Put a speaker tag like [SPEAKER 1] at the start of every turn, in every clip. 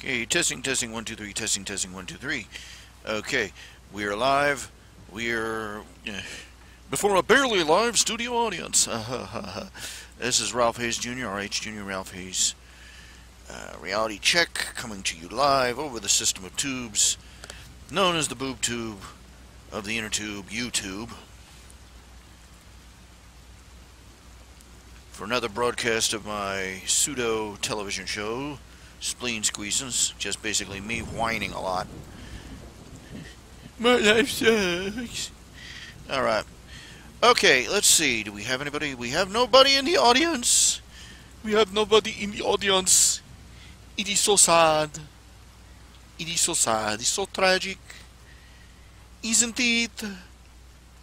[SPEAKER 1] Okay, testing, 1, 2, 3, testing, 1, 2, 3. Okay, we are live. We are before a barely live studio audience. This is Ralph Hayes Jr., RHJunior Ralph Hayes. Reality check coming to you live over the system of tubes known as the boob tube of the inner tube, YouTube. For another broadcast of my pseudo television show, Spleen Squeezins, just basically me whining a lot. My life sucks. Alright. Okay, let's see. Do we have anybody? We have nobody in the audience. We have nobody in the audience. It is so sad. It is so sad. It's so tragic. Isn't it?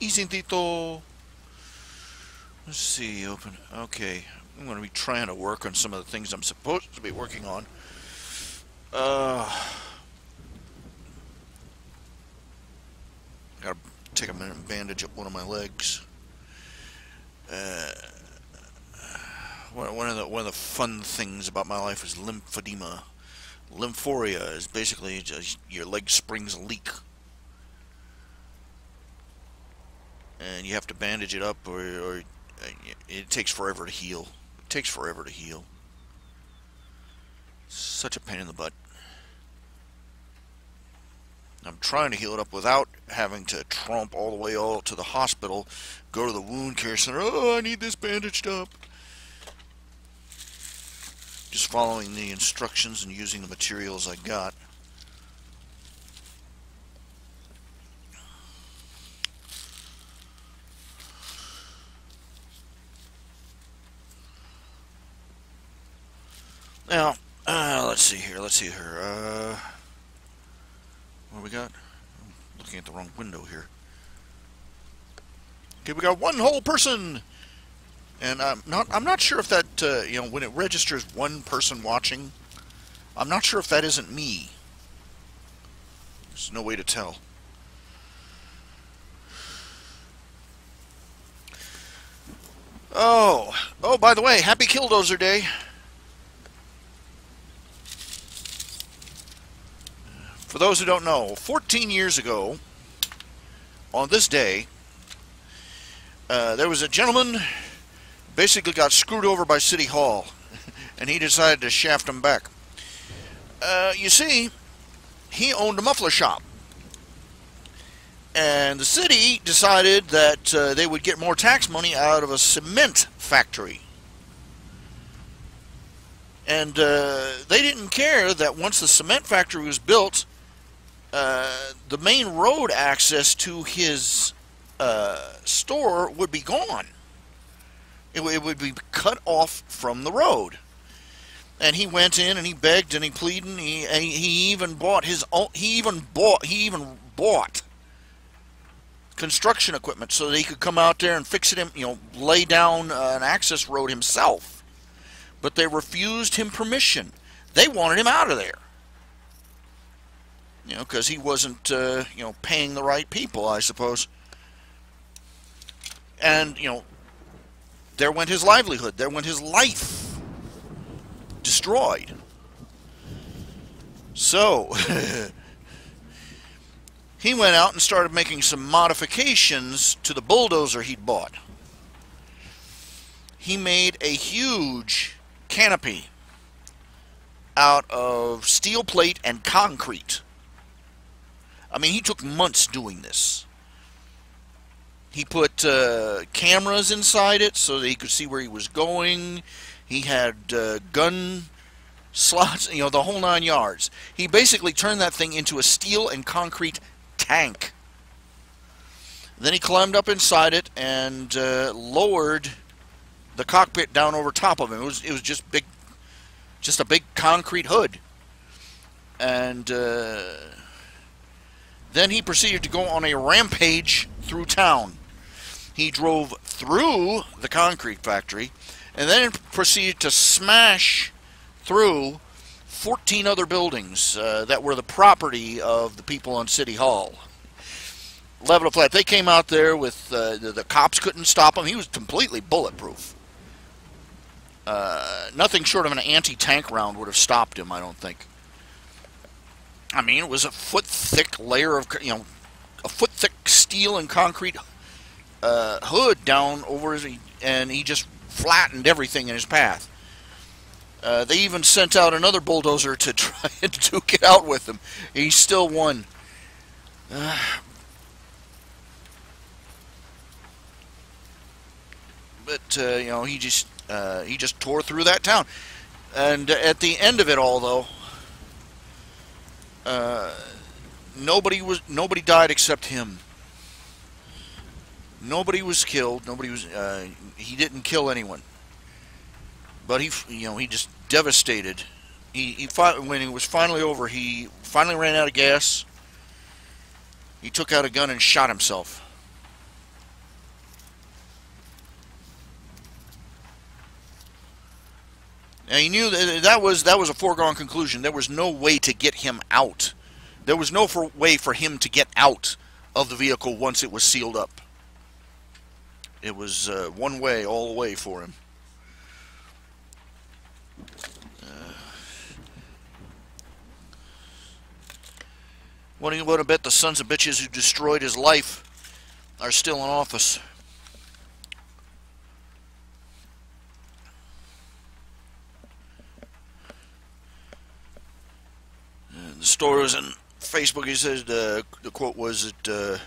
[SPEAKER 1] Isn't it though? Let's see. Open. Okay. I'm going to be trying to work on some of the things I'm supposed to be working on. Gotta take a minute and bandage up one of my legs. One of the fun things about my life is lymphedema. Lymphoria is basically just your leg springs leak, and you have to bandage it up, or it takes forever to heal. It takes forever to heal. Such a pain in the butt. I'm trying to heal it up without having to tromp all the way to the hospital, go to the wound care center. Oh, I need this bandaged up. Just following the instructions and using the materials I got. Now, let's see here. What do we got? I'm looking at the wrong window here. Okay, we got one whole person, and I'm not sure if that when it registers one person watching, I'm not sure if that isn't me. There's no way to tell. Oh, by the way, happy Killdozer Day. For those who don't know, 14 years ago, on this day, there was a gentleman basically got screwed over by City Hall, and he decided to shaft him back. You see, he owned a muffler shop, and the city decided that they would get more tax money out of a cement factory. And they didn't care that once the cement factory was built, the main road access to his store would be gone. It would be cut off from the road. And he went in and he begged and he pleaded. And he even bought his own. He even bought construction equipment so that he could come out there and fix it. Lay down an access road himself. But they refused him permission. They wanted him out of there. Because he wasn't, paying the right people, I suppose. And, there went his livelihood. There went his life. Destroyed. So, he went out and started making some modifications to the bulldozer he'd bought. He made a huge canopy out of steel plate and concrete. I mean, he took months doing this. He put cameras inside it so that he could see where he was going. He had gun slots, the whole 9 yards. He basically turned that thing into a steel and concrete tank. Then he climbed up inside it and lowered the cockpit down over top of him. It was just a big concrete hood. And then he proceeded to go on a rampage through town. He drove through the concrete factory and then proceeded to smash through 14 other buildings that were the property of the people on City Hall. Level of flat. They came out there with the cops couldn't stop him. He was completely bulletproof. Nothing short of an anti-tank round would have stopped him, I don't think. I mean, it was a foot-thick layer of, a foot-thick steel and concrete hood down over his, and he just flattened everything in his path. They even sent out another bulldozer to try and duke it out with him. He still won. But he just tore through that town. And at the end of it all, though, nobody died except him. Nobody was killed. He didn't kill anyone. But he just devastated. When it was finally over, he finally ran out of gas. He took out a gun and shot himself. And he knew that was a foregone conclusion. There was no way to get him out. There was no way for him to get out of the vehicle once it was sealed up. It was one way all the way for him. What do you want to bet the sons of bitches who destroyed his life are still in office? The story was on Facebook. He said the quote was that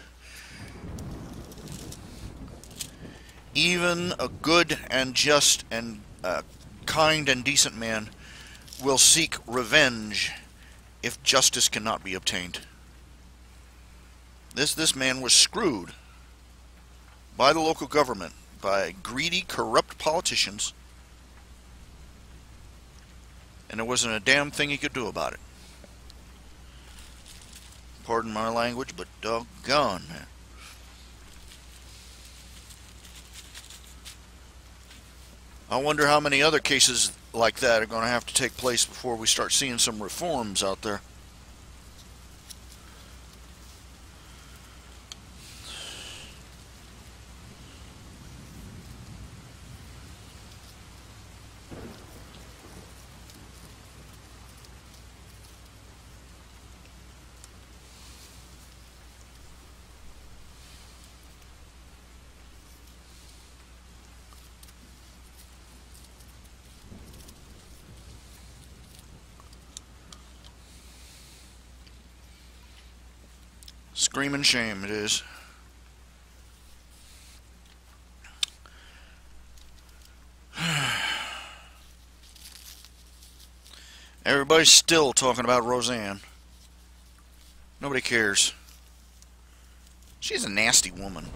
[SPEAKER 1] even a good and just and kind and decent man will seek revenge if justice cannot be obtained. This man was screwed by the local government, by greedy, corrupt politicians, and there wasn't a damn thing he could do about it. Pardon my language, but doggone, man. I wonder how many other cases like that are going to have to take place before we start seeing some reforms out there. Screaming shame it is. Everybody's still talking about Roseanne. Nobody cares. She's a nasty woman.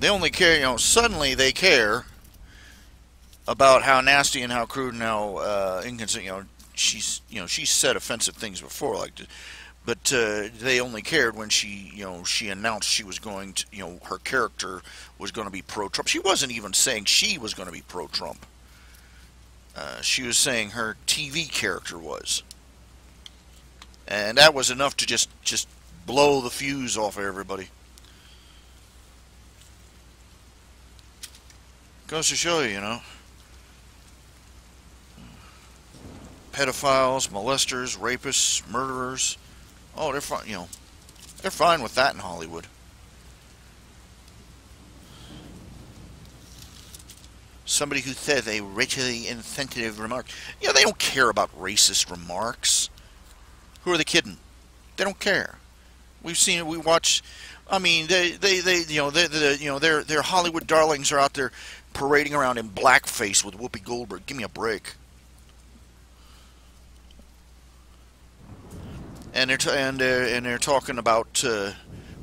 [SPEAKER 1] They only care, suddenly they care about how nasty and how crude and how inconsistent, she's said offensive things before, like this. But they only cared when she announced she was going to, her character was going to be pro-Trump. She wasn't even saying she was going to be pro-Trump. She was saying her TV character was. And that was enough to just blow the fuse off of everybody. Goes to show you, pedophiles, molesters, rapists, murderers. Oh, they're fine. They're fine with that in Hollywood. Somebody who says a racially insensitive remark. They don't care about racist remarks. Who are they kidding? They don't care. We've seen it. We watch. I mean, their Hollywood darlings are out there parading around in blackface with Whoopi Goldberg. Give me a break. And they're talking about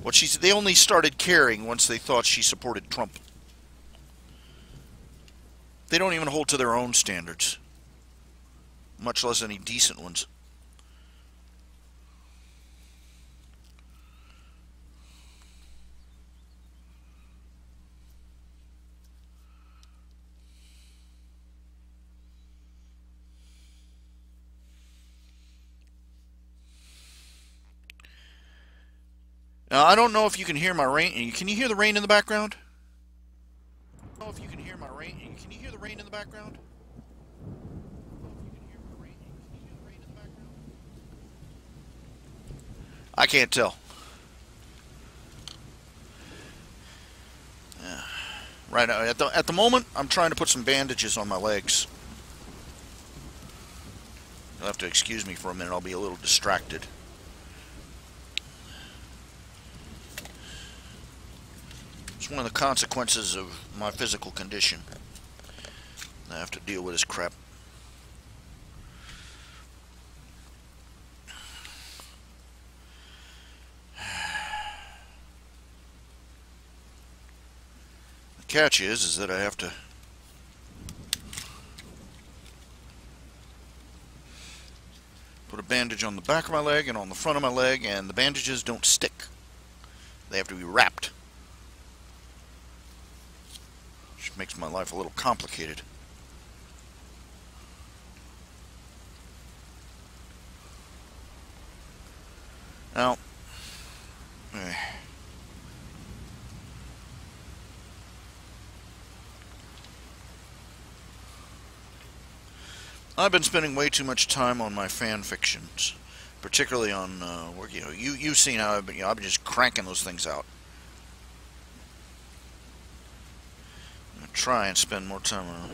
[SPEAKER 1] what she said. They only started caring once they thought she supported Trump. They don't even hold to their own standards, much less any decent ones. Now, I don't know if you can hear my rain. Can you hear the rain in the background? I don't know if you can hear my rain. Can you hear the rain in the background? I can't tell. Right now, at the moment, I'm trying to put some bandages on my legs. You'll have to excuse me for a minute. I'll be a little distracted. It's one of the consequences of my physical condition. I have to deal with this crap. The catch is that I have to put a bandage on the back of my leg and on the front of my leg, and the bandages don't stick. They have to be wrapped. Which makes my life a little complicated. Now, I've been spending way too much time on my fan fictions, particularly on work. You know, you've seen how I've been just cranking those things out. I'm gonna try and spend more time on.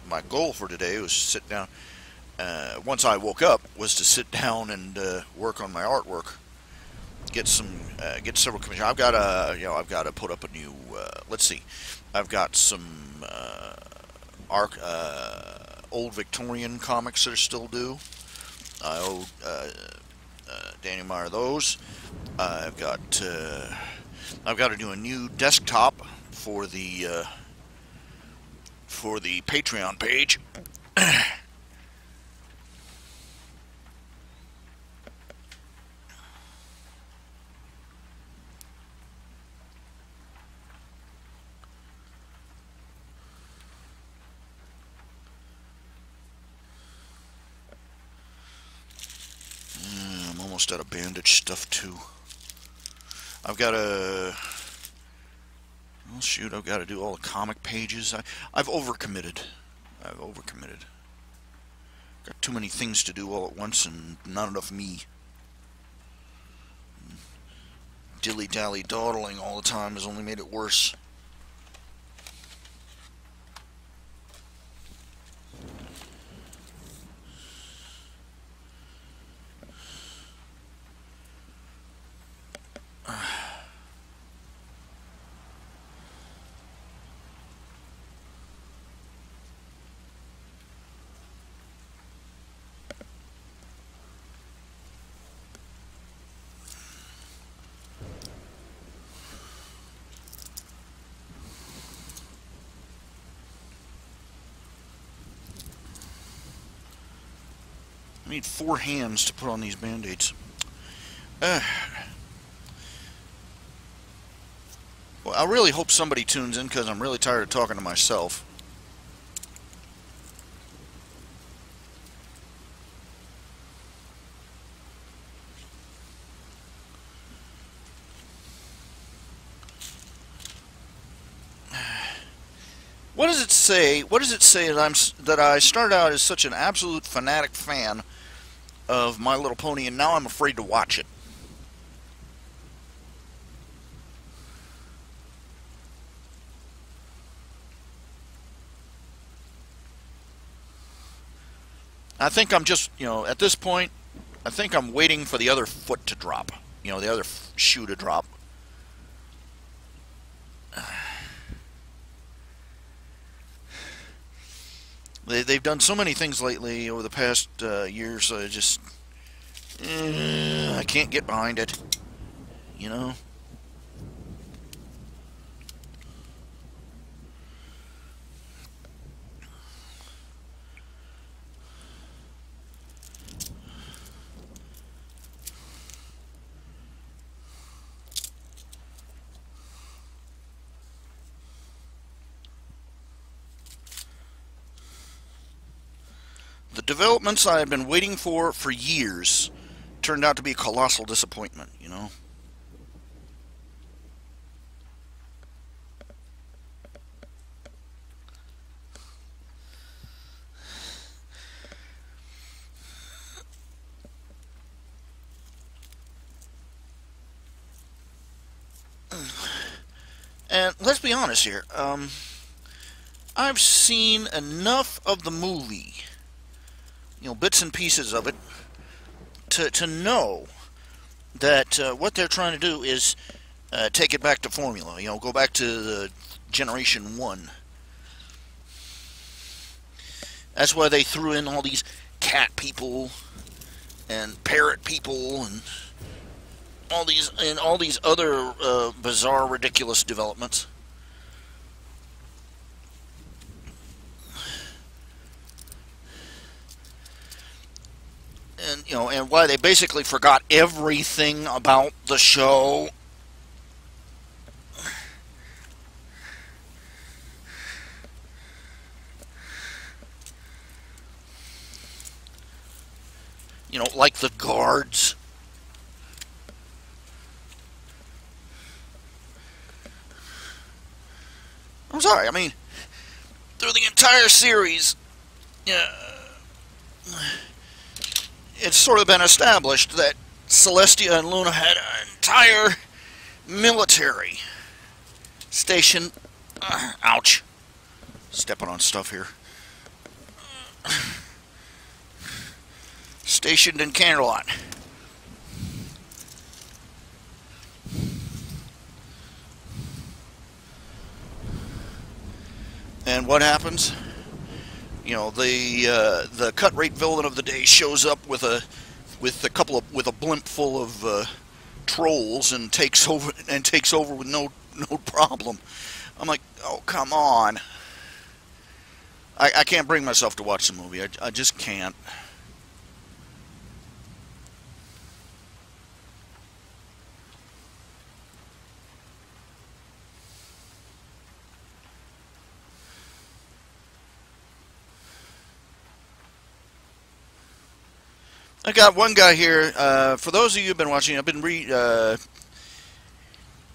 [SPEAKER 1] My goal for today was to sit down. Once I woke up, was to sit down and work on my artwork. Get several commissions. I've got to put up a new. Let's see, I've got some old Victorian comics that are still due. I owe Daniel Meyer those. I've got to do a new desktop for the Patreon page. I'm almost out of bandage stuff too. I've got to. Oh shoot! I've got to do all the comic pages. I've overcommitted. Got too many things to do all at once, and not enough me. Dilly-dally dawdling all the time has only made it worse. I need 4 hands to put on these band-aids. Well, I really hope somebody tunes in, because I'm really tired of talking to myself. What does it say? What does it say that I started out as such an absolute fanatic fan of My Little Pony, and now I'm afraid to watch it? I think I'm just, at this point, I think I'm waiting for the other foot to drop. The other shoe to drop. They've done so many things lately over the past years, so I can't get behind it, The developments I had been waiting for years turned out to be a colossal disappointment, let's be honest here. I've seen enough of the movie, bits and pieces of it, to know that what they're trying to do is take it back to formula. Go back to the Generation 1. That's why they threw in all these cat people and parrot people and all these other bizarre, ridiculous developments. And and why they basically forgot everything about the show. Like the guards. I'm sorry, I mean, through the entire series, it's sort of been established that Celestia and Luna had an entire military station. Ouch. Stepping on stuff here. Stationed in Canterlot. And what happens? The cut rate villain of the day shows up with a blimp full of trolls and takes over with no problem. I'm like, oh, come on. I can't bring myself to watch the movie. I just can't. I got one guy here. For those of you who've been watching, I've been got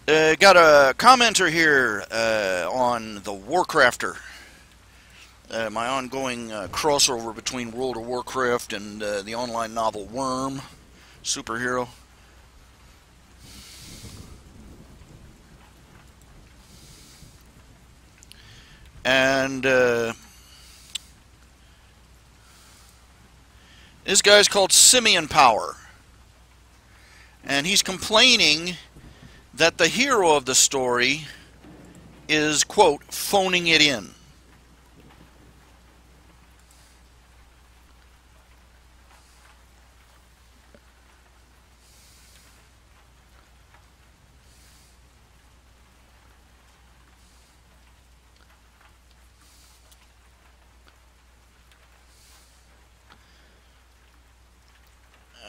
[SPEAKER 1] a commenter here on the Warcrafter, my ongoing crossover between World of Warcraft and the online novel Worm, superhero. And this guy's called Simeon Power, and he's complaining that the hero of the story is, quote, phoning it in.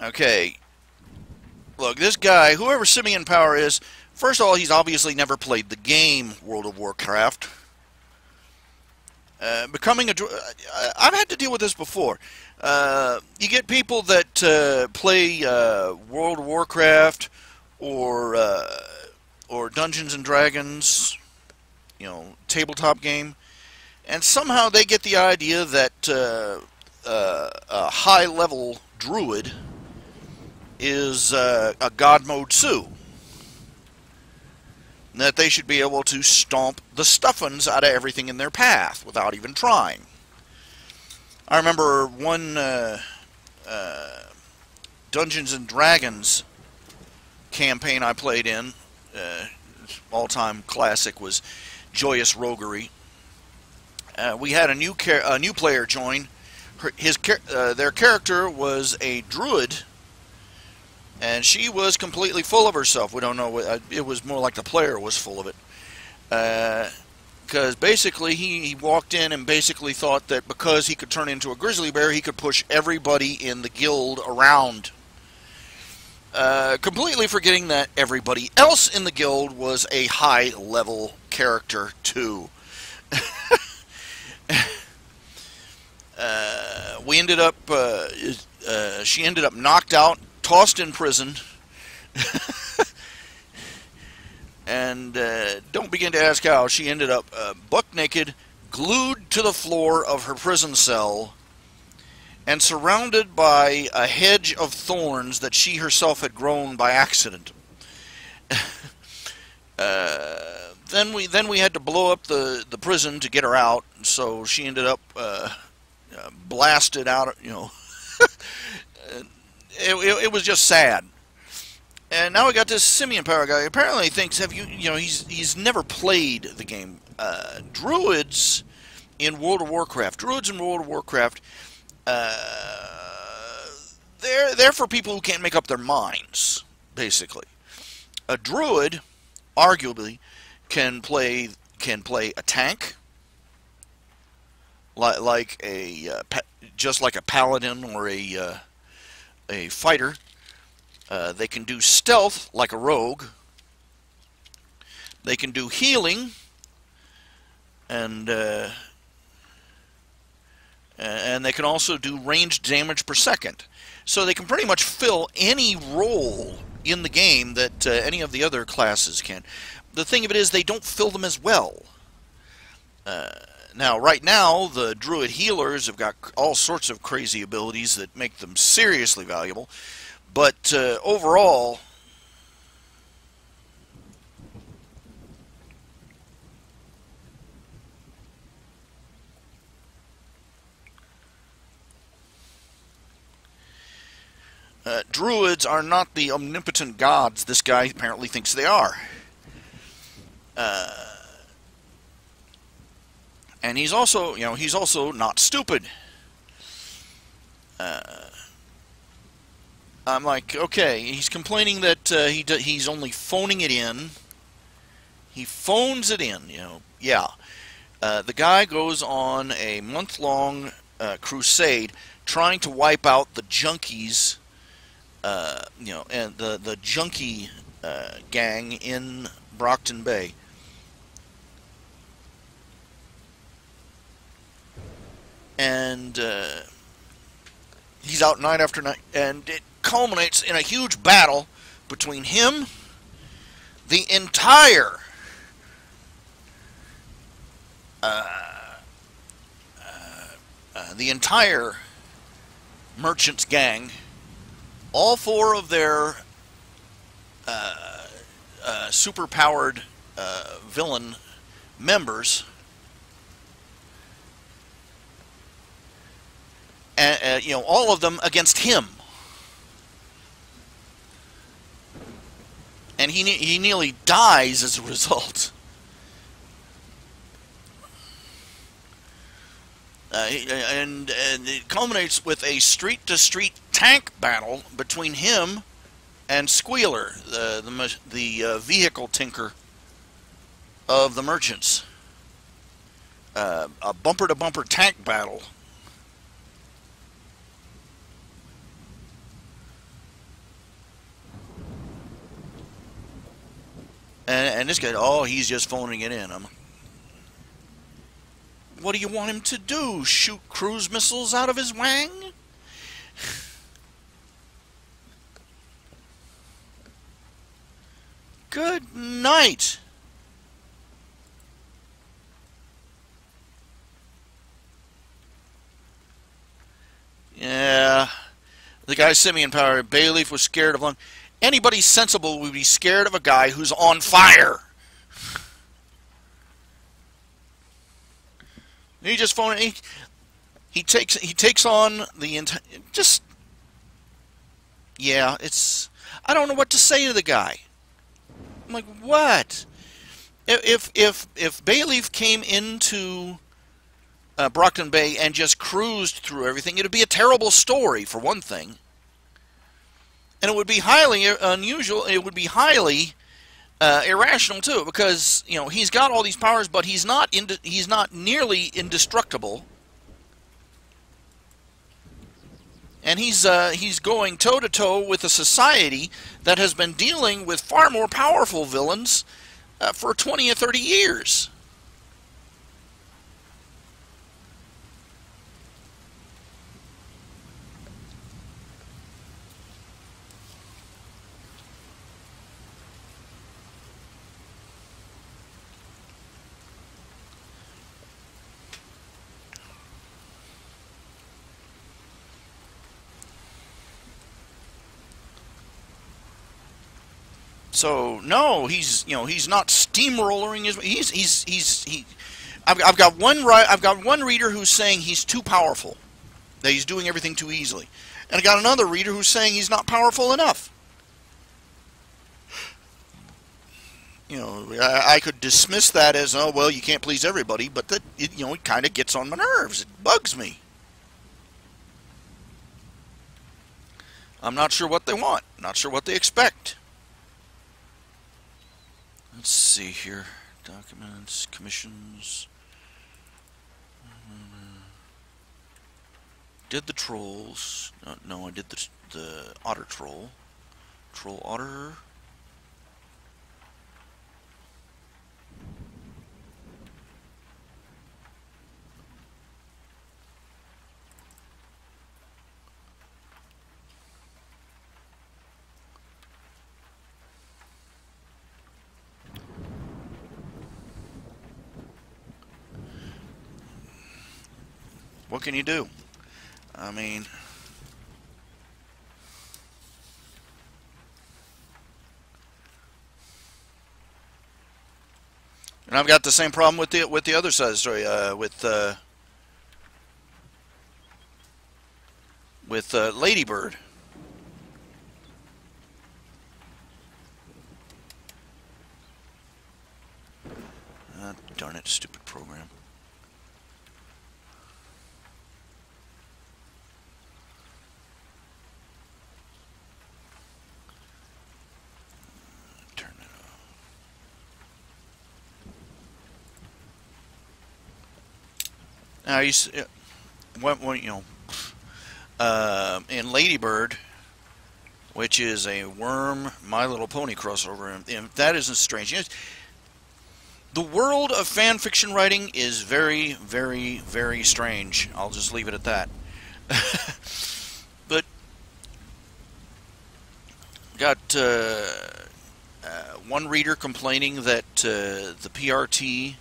[SPEAKER 1] Okay, look, this guy, whoever Simeon Power is, first of all, he's obviously never played the game World of Warcraft. Becoming a druid, I've had to deal with this before. You get people that play World of Warcraft or Dungeons and Dragons, tabletop game, and somehow they get the idea that a high-level druid is a God Mode Sue. That they should be able to stomp the stuffins out of everything in their path without even trying. I remember one Dungeons and Dragons campaign I played in, all-time classic, was Joyous Roguery. We had a new player join. Their character was a druid, and she was completely full of herself. We don't know. It was more like the player was full of it. Because basically he walked in and basically thought that because he could turn into a grizzly bear, he could push everybody in the guild around. Completely forgetting that everybody else in the guild was a high-level character, too. We ended up, she ended up knocked out, tossed in prison, and don't begin to ask how. She ended up buck naked, glued to the floor of her prison cell, and surrounded by a hedge of thorns that she herself had grown by accident. then we had to blow up the prison to get her out, so she ended up blasted out. You know, it was just sad. And now we got this Simian Power guy. Apparently, he thinks he's never played the game. Druids in World of Warcraft. Druids in World of Warcraft. They're for people who can't make up their minds, basically. A druid, arguably, can play a tank, like just like a paladin or a fighter. They can do stealth like a rogue. They can do healing, and they can also do ranged damage per second. So they can pretty much fill any role in the game that any of the other classes can. The thing of it is, they don't fill them as well. Now, right now, the druid healers have got all sorts of crazy abilities that make them seriously valuable. But overall, druids are not the omnipotent gods this guy apparently thinks they are. And he's also, he's also not stupid. I'm like, okay, he's complaining that he's only phoning it in. He phones it in, Yeah. The guy goes on a month-long crusade trying to wipe out the junkies, and the junkie gang in Brockton Bay. And he's out night after night, and it culminates in a huge battle between him, the entire merchants gang, all four of their super-powered villain members, and all of them against him. And he nearly dies as a result. And it culminates with a street-to-street tank battle between him and Squealer, the vehicle tinker of the merchants. A bumper-to-bumper tank battle. And this guy, oh, he's just phoning it in. What do you want him to do? Shoot cruise missiles out of his wang? Good night. Yeah. The guy Simian Power, Bayleaf was scared of him. Anybody sensible would be scared of a guy who's on fire. He just he takes on the entire, just, yeah, it's, I don't know what to say to the guy. I'm like, what? If Bayleaf came into Brockton Bay and just cruised through everything, it would be a terrible story, for one thing. And it would be highly unusual. It would be highly irrational too, because he's got all these powers, but he's not nearly indestructible. And he's going toe to toe with a society that has been dealing with far more powerful villains for 20 or 30 years. So no, he's not steamrolling his. I've got one reader who's saying he's too powerful, that he's doing everything too easily, and I got another reader who's saying he's not powerful enough. I could dismiss that as, oh well, you can't please everybody, but that it kind of gets on my nerves. It bugs me. I'm not sure what they want. Not sure what they expect. Let's see here. Documents, commissions. Did the trolls. No, I did the otter troll. Troll otter. What can you do? I mean, and I've got the same problem with the other side of the story. With Ladybird. Darn it, stupid program. Now in Ladybird, which is a worm My Little Pony crossover, and that isn't strange. The world of fan fiction writing is very, very, very strange. I'll just leave it at that. But got one reader complaining that the PRT.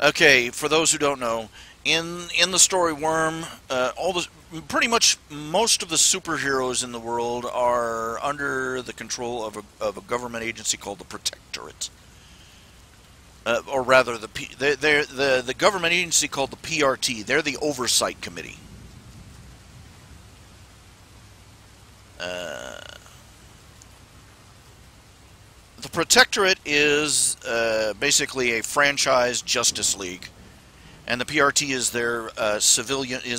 [SPEAKER 1] Okay, for those who don't know, in the story Worm, pretty much most of the superheroes in the world are under the control of a government agency called the Protectorate, or rather the government agency called the PRT. They're the Oversight Committee. The Protectorate is basically a franchise Justice League, and the PRT is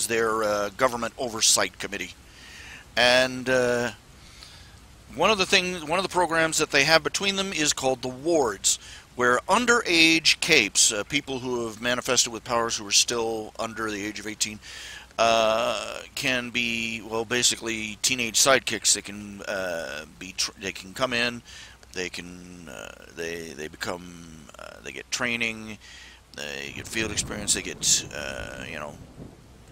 [SPEAKER 1] their government oversight committee. And one of the programs that they have between them is called the Wards, where underage capes, people who have manifested with powers who are still under the age of 18, can be, well, basically teenage sidekicks. They can they can come in. They can they become they get training, they get field experience, they get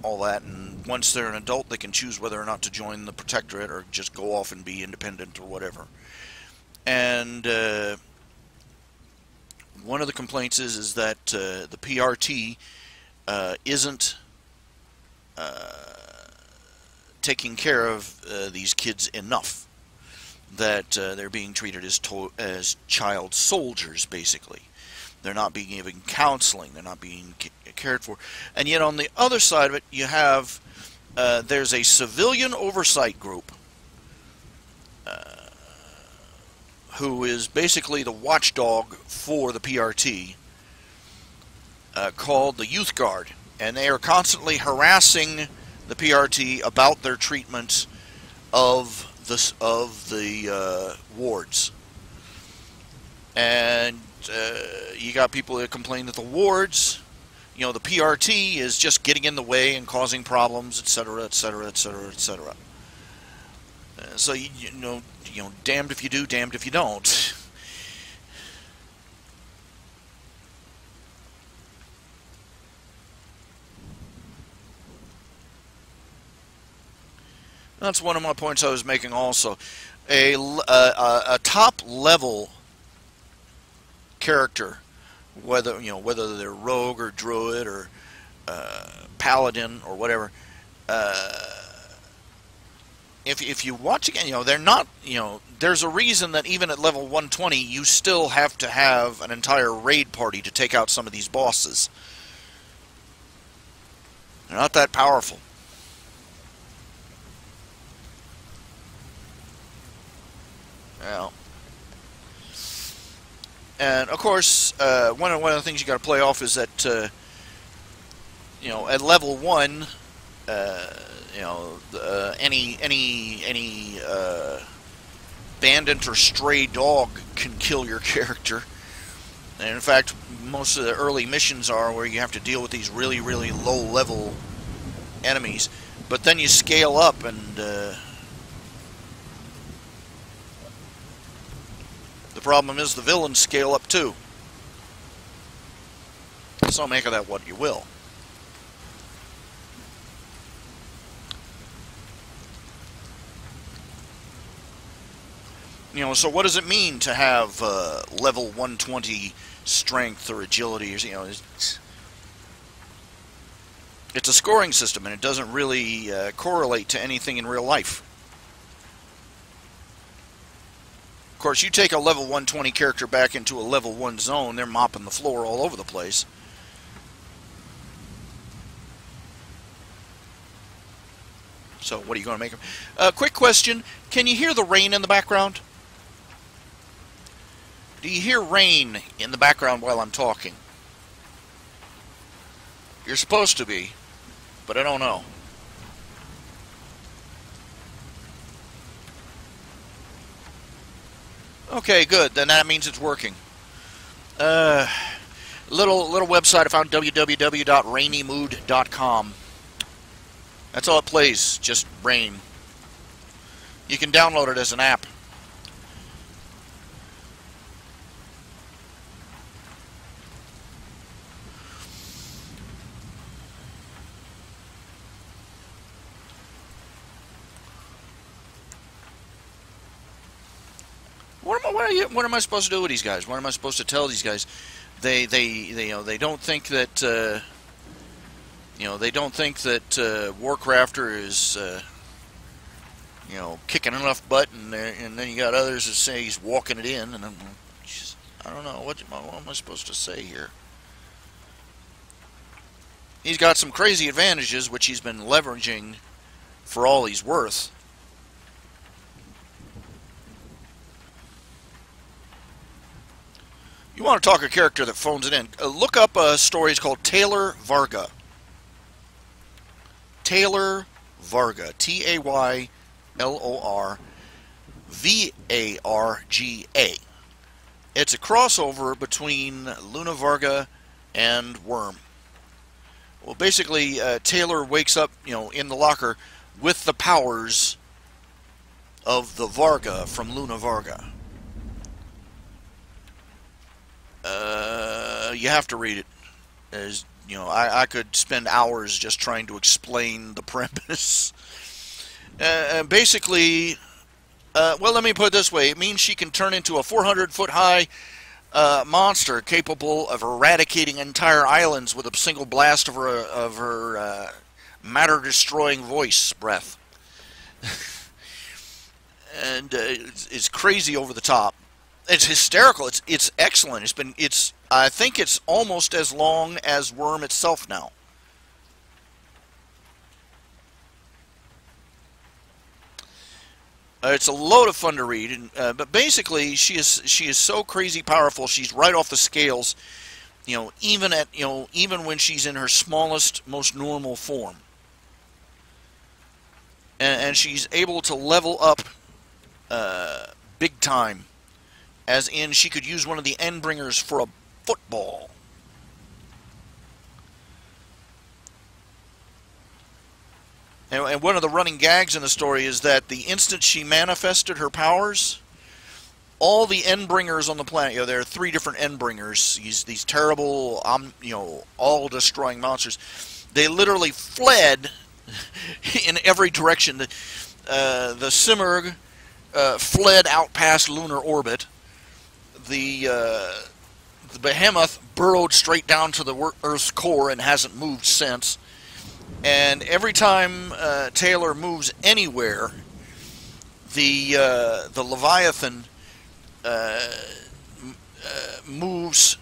[SPEAKER 1] all that, and once they're an adult, they can choose whether or not to join the Protectorate or just go off and be independent or whatever. And one of the complaints is that the PRT isn't taking care of these kids enough. That they're being treated as child soldiers, basically. They're not being given counseling. They're not being cared for. And yet on the other side of it, you have, there's a civilian oversight group who is basically the watchdog for the PRT, called the Youth Guard. And they are constantly harassing the PRT about their treatment of the wards. And you got people that complain that the wards, the PRT is just getting in the way and causing problems, etc., etc., etc., etc. So damned if you do, damned if you don't. That's one of my points I was making also. A top level character, whether they're rogue or druid or if you watch again, you know, they're not, you know, there's a reason that even at level 120, you still have to have an entire raid party to take out some of these bosses. They're not that powerful. Well, and of course, one of the things you got to play off is that, you know, at level 1, you know, any bandit or stray dog can kill your character. And in fact, most of the early missions are where you have to deal with these really, really low-level enemies. But then you scale up, and the problem is the villains scale up too. So make of that what you will. You know, so what does it mean to have level 120 strength or agility? Or, you know, it's a scoring system, and it doesn't really correlate to anything in real life. Of course, you take a level 120 character back into a level 1 zone, they're mopping the floor all over the place. So, what are you going to make them? Quick question, can you hear the rain in the background? Do you hear rain in the background while I'm talking? You're supposed to be, but I don't know. Okay, good. Then that means it's working. Little website I found, www.rainymood.com. That's all it plays, just rain. You can download it as an app. What am I supposed to do with these guys? What am I supposed to tell these guys? They you know, they don't think that you know, they don't think that Warcrafter is you know, kicking enough butt, and then you got others that say he's walking it in, and I don't know what am I supposed to say here. He's got some crazy advantages which he's been leveraging for all he's worth. You want to talk a character that phones it in. Look up a story. It's called Taylor Varga. Taylor Varga. Taylorvarga. It's a crossover between Luna Varga and Worm. Well, basically, Taylor wakes up, you know, in the locker with the powers of the Varga from Luna Varga. You have to read it. As you know, I could spend hours just trying to explain the premise. Basically, well, let me put it this way: it means she can turn into a 400-foot-high monster capable of eradicating entire islands with a single blast of her matter-destroying voice breath. And it's crazy over the top. It's hysterical. It's excellent. I think it's almost as long as Worm itself now. It's a load of fun to read, but basically she is so crazy powerful. She's right off the scales, you know, even when she's in her smallest, most normal form, and she's able to level up big time. As in, she could use one of the Endbringers for a football. And one of the running gags in the story is that the instant she manifested her powers, all the Endbringers on the planet, you know, there are 3 different Endbringers, these terrible, you know, all-destroying monsters, they literally fled in every direction. The Simurgh fled out past lunar orbit. The Behemoth burrowed straight down to the Earth's core and hasn't moved since. And every time Taylor moves anywhere, the Leviathan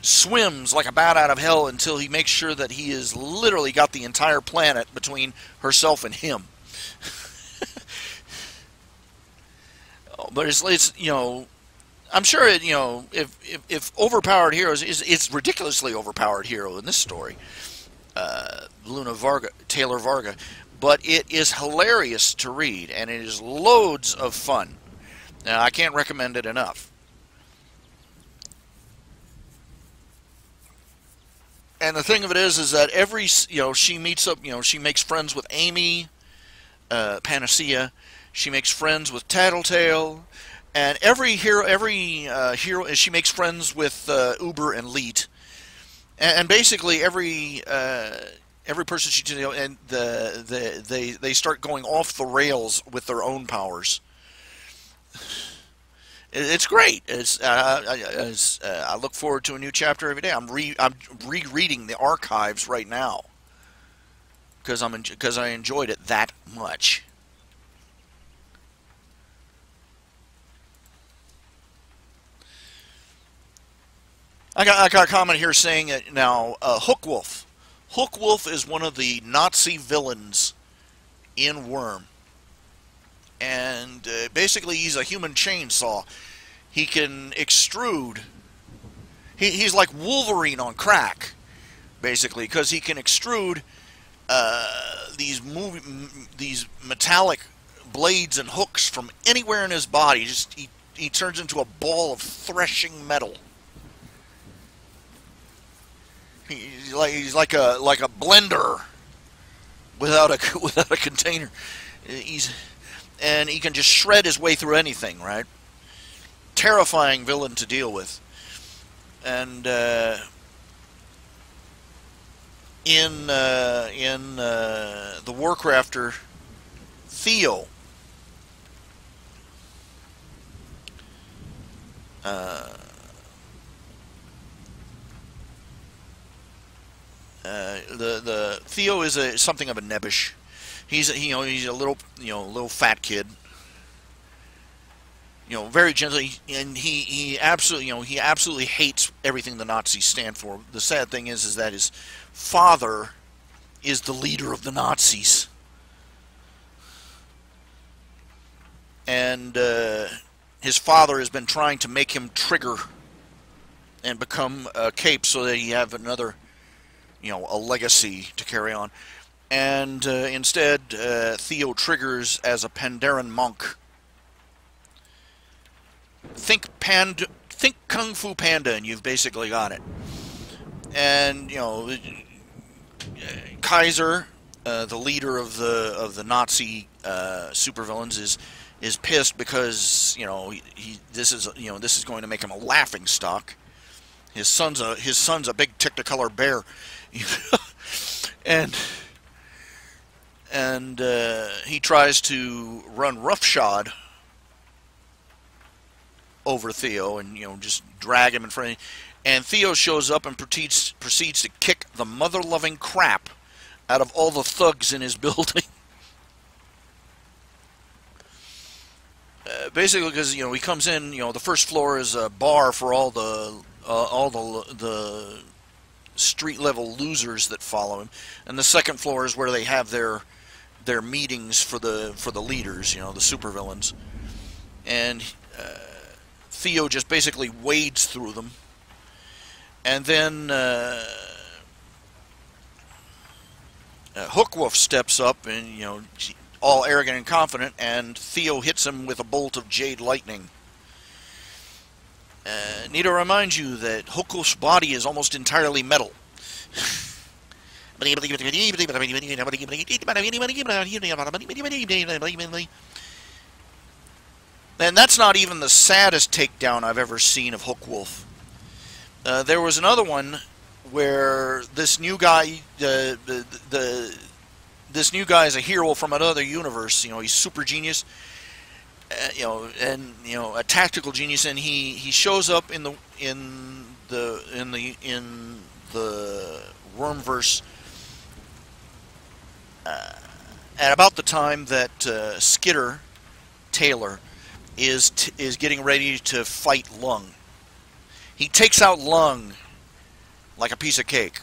[SPEAKER 1] swims like a bat out of hell until he makes sure that he has literally got the entire planet between herself and him. But it's you know, I'm sure it, you know, if overpowered heroes it's ridiculously overpowered hero in this story, Taylor Varga, but it is hilarious to read and it is loads of fun. Now, I can't recommend it enough. And the thing of it is that every, you know, she meets up, you know, she makes friends with Amy, Panacea, she makes friends with Tattletale, and every hero, she makes friends with Uber and Leet, and basically every person she, you know, and they start going off the rails with their own powers. It's great. I look forward to a new chapter every day. I'm rereading the archives right now because I enjoyed it that much. I got a comment here saying that now Hookwolf. Hookwolf is one of the Nazi villains in Worm. And basically he's a human chainsaw. He can extrude. He's like Wolverine on crack, basically, because he can extrude these metallic blades and hooks from anywhere in his body. He turns into a ball of threshing metal. He's like a blender without a container. And he can just shred his way through anything, right? Terrifying villain to deal with. And in the Warcrafter, Theo, the Theo is something of a nebbish. He's a little fat kid. You know, very gently, and he absolutely hates everything the Nazis stand for. The sad thing is that his father is the leader of the Nazis, and his father has been trying to make him trigger and become a cape so that he have another, you know, a legacy to carry on. And instead, Theo triggers as a Pandaren monk. Think Kung Fu Panda, and you've basically got it. And you know, Kaiser, the leader of the Nazi supervillains, is pissed because you know this is going to make him a laughing stock. His son's a big Technicolor bear, and he tries to run roughshod over Theo and, you know, just drag him in front of him. And Theo shows up and proceeds to kick the mother-loving crap out of all the thugs in his building. Basically, because, you know, he comes in, you know, the first floor is a bar for all the street-level losers that follow him, and the second floor is where they have their meetings for the leaders, you know, the supervillains. And Theo just basically wades through them, and then Hookwolf steps up and, you know, all arrogant and confident, and Theo hits him with a bolt of jade lightning. Need to remind you that Hookwolf's body is almost entirely metal. And that's not even the saddest takedown I've ever seen of Hookwolf. There was another one where this new guy, this new guy is a hero from another universe. You know, he's super genius, you know, and you know, a tactical genius, and he shows up in the Wormverse at about the time that Skitter Taylor is getting ready to fight Lung. He takes out Lung like a piece of cake.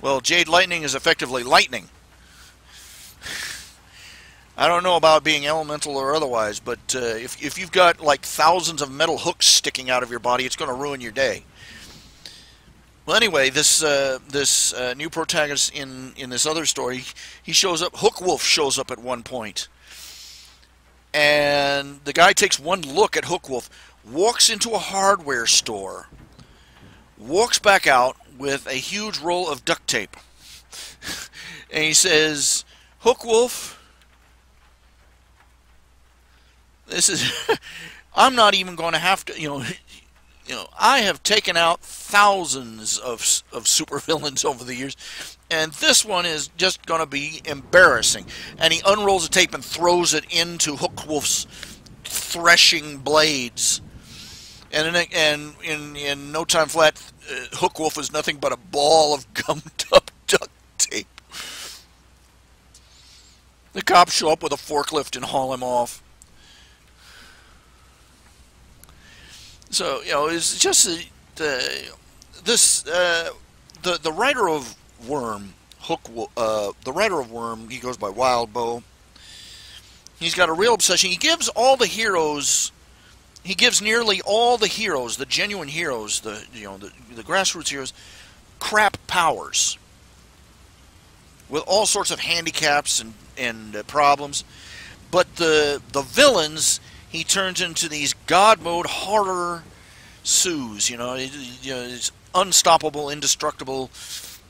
[SPEAKER 1] Well, Jade Lightning is effectively lightning. I don't know about being elemental or otherwise, but if you've got like thousands of metal hooks sticking out of your body, it's going to ruin your day. Well, anyway, this new protagonist in this other story, he shows up. Hookwolf shows up at one point, and the guy takes one look at Hookwolf, walks into a hardware store, walks back out with a huge roll of duct tape, and he says, "Hookwolf, this is I'm not even going to have to, you know, I have taken out thousands of supervillains over the years, and this one is just going to be embarrassing." And he unrolls the tape and throws it into Hookwolf's threshing blades. And in no time flat, Hookwolf is nothing but a ball of gummed up duct tape. The cops show up with a forklift and haul him off. So, you know, it's just the writer of Worm, the writer of Worm, he goes by Wild Bow. He's got a real obsession. He gives all the heroes, he gives nearly all the heroes, the genuine heroes, the grassroots heroes, crap powers with all sorts of handicaps and problems. But the villains, he turns into these God mode horror Sioux. You know, it's unstoppable, indestructible.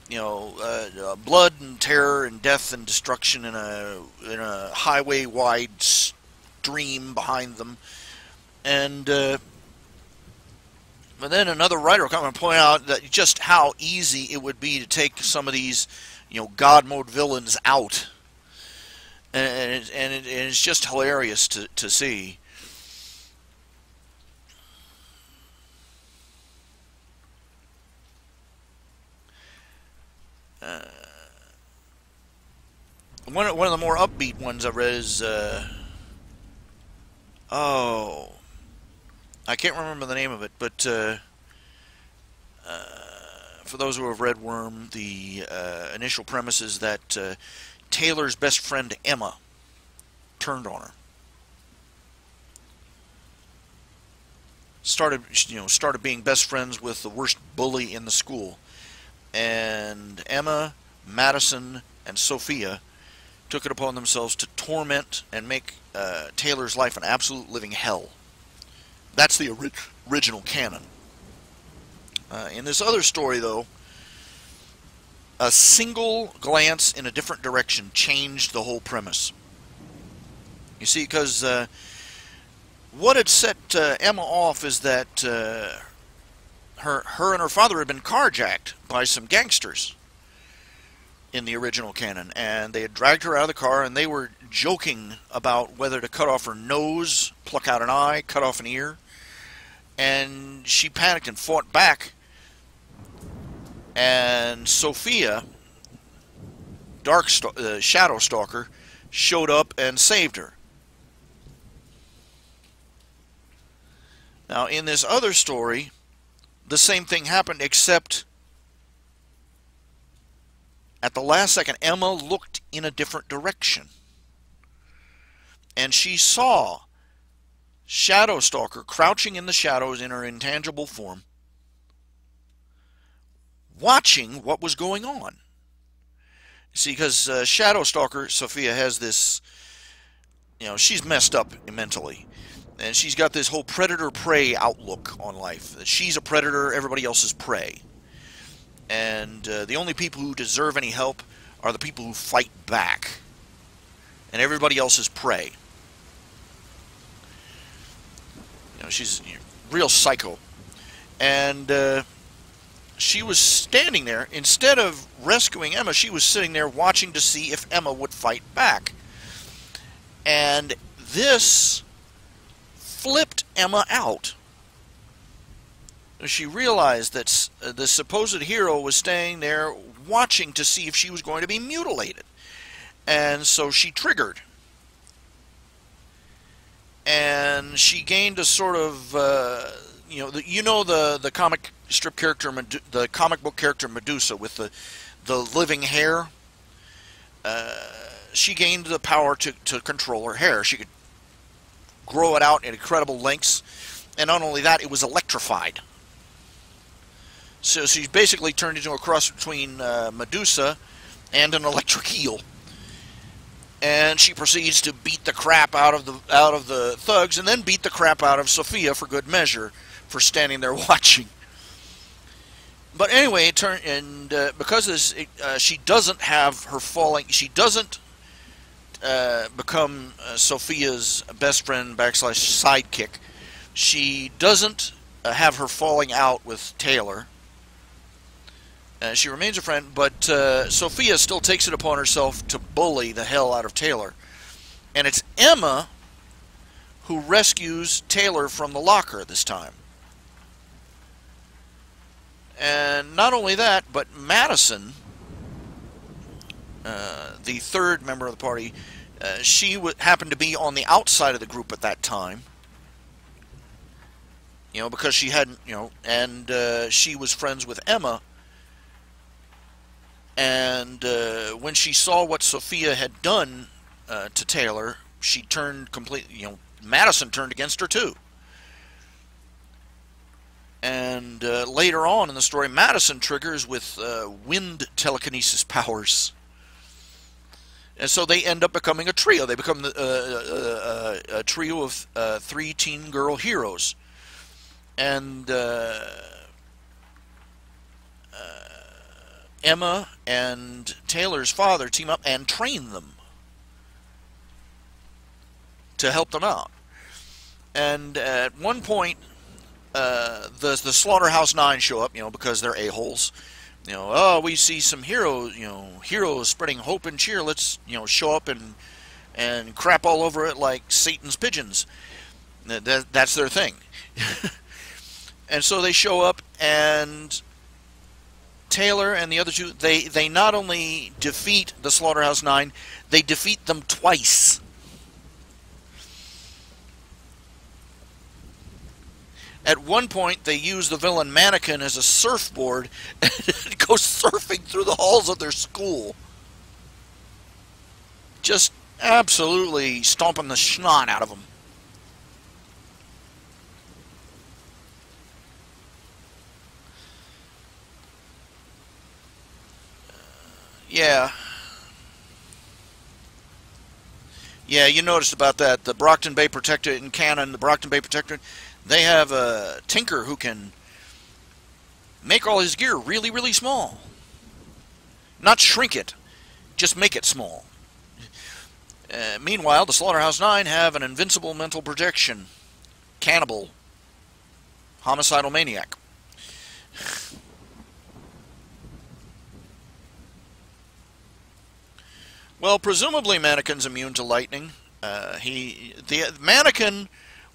[SPEAKER 1] You know, blood and terror and death and destruction in a highway wide stream behind them. And but then another writer will come and point out that just how easy it would be to take some of these, you know, God mode villains out. And it's just hilarious to see. One of the more upbeat ones I read is oh, I can't remember the name of it, but for those who have read Worm, the initial premise is that Taylor's best friend Emma turned on her. Started being best friends with the worst bully in the school. And Emma, Madison, and Sophia took it upon themselves to torment and make Taylor's life an absolute living hell. That's the original canon. In this other story, though, a single glance in a different direction changed the whole premise. You see, because what had set Emma off is that her and her father had been carjacked by some gangsters in the original canon, and they had dragged her out of the car, and they were joking about whether to cut off her nose, pluck out an eye, cut off an ear, and she panicked and fought back, and Sophia, Shadow Stalker, showed up and saved her. Now, in this other story, the same thing happened, except at the last second, Emma looked in a different direction. And she saw Shadow Stalker crouching in the shadows in her intangible form, watching what was going on. See, because Shadow Stalker, Sophia, has this, you know, she's messed up mentally. And she's got this whole predator-prey outlook on life. She's a predator, everybody else is prey. And the only people who deserve any help are the people who fight back. And everybody else is prey. You know, she's a real psycho. And she was standing there. Instead of rescuing Emma, she was sitting there watching to see if Emma would fight back. And this flipped Emma out. She realized that the supposed hero was staying there watching to see if she was going to be mutilated. And so she triggered. And she gained a sort of, the comic strip character, the comic book character Medusa with the living hair. She gained the power to control her hair. She could grow it out in incredible lengths, and not only that, it was electrified. So she basically turned into a cross between Medusa and an electric eel. And she proceeds to beat the crap out of the thugs, and then beat the crap out of Sophia for good measure, for standing there watching. But anyway, it turned, and because she doesn't have her falling, she doesn't become Sophia's best friend / sidekick. She doesn't have her falling out with Taylor. She remains a friend, but Sophia still takes it upon herself to bully the hell out of Taylor. And it's Emma who rescues Taylor from the locker this time. And not only that, but Madison, the third member of the party, she happened to be on the outside of the group at that time. Because she hadn't, and she was friends with Emma. And when she saw what Sophia had done to Taylor, she turned completely, Madison turned against her too. And later on in the story, Madison triggers with wind telekinesis powers. And so they end up becoming a trio. They become a trio of 3 teen girl heroes. And Emma and Taylor's father team up and train them to help them out. And at one point, the Slaughterhouse 9 show up, because they're a-holes. Oh, we see some heroes, heroes spreading hope and cheer. Let's, show up and crap all over it like Satan's pigeons. That's their thing. And so they show up, and Taylor and the other two, they not only defeat the Slaughterhouse 9, they defeat them twice. At one point, they use the villain Mannequin as a surfboard and go surfing through the halls of their school. Just absolutely stomping the snot out of them. Yeah. Yeah, you noticed about that. The Brockton Bay Protectorate in canon, the Brockton Bay Protectorate, they have a tinker who can make all his gear really, really small. Not shrink it, just make it small. Meanwhile, the Slaughterhouse 9 have an invincible mental projection. Cannibal. Homicidal maniac. Well, presumably Mannequin's immune to lightning. The Mannequin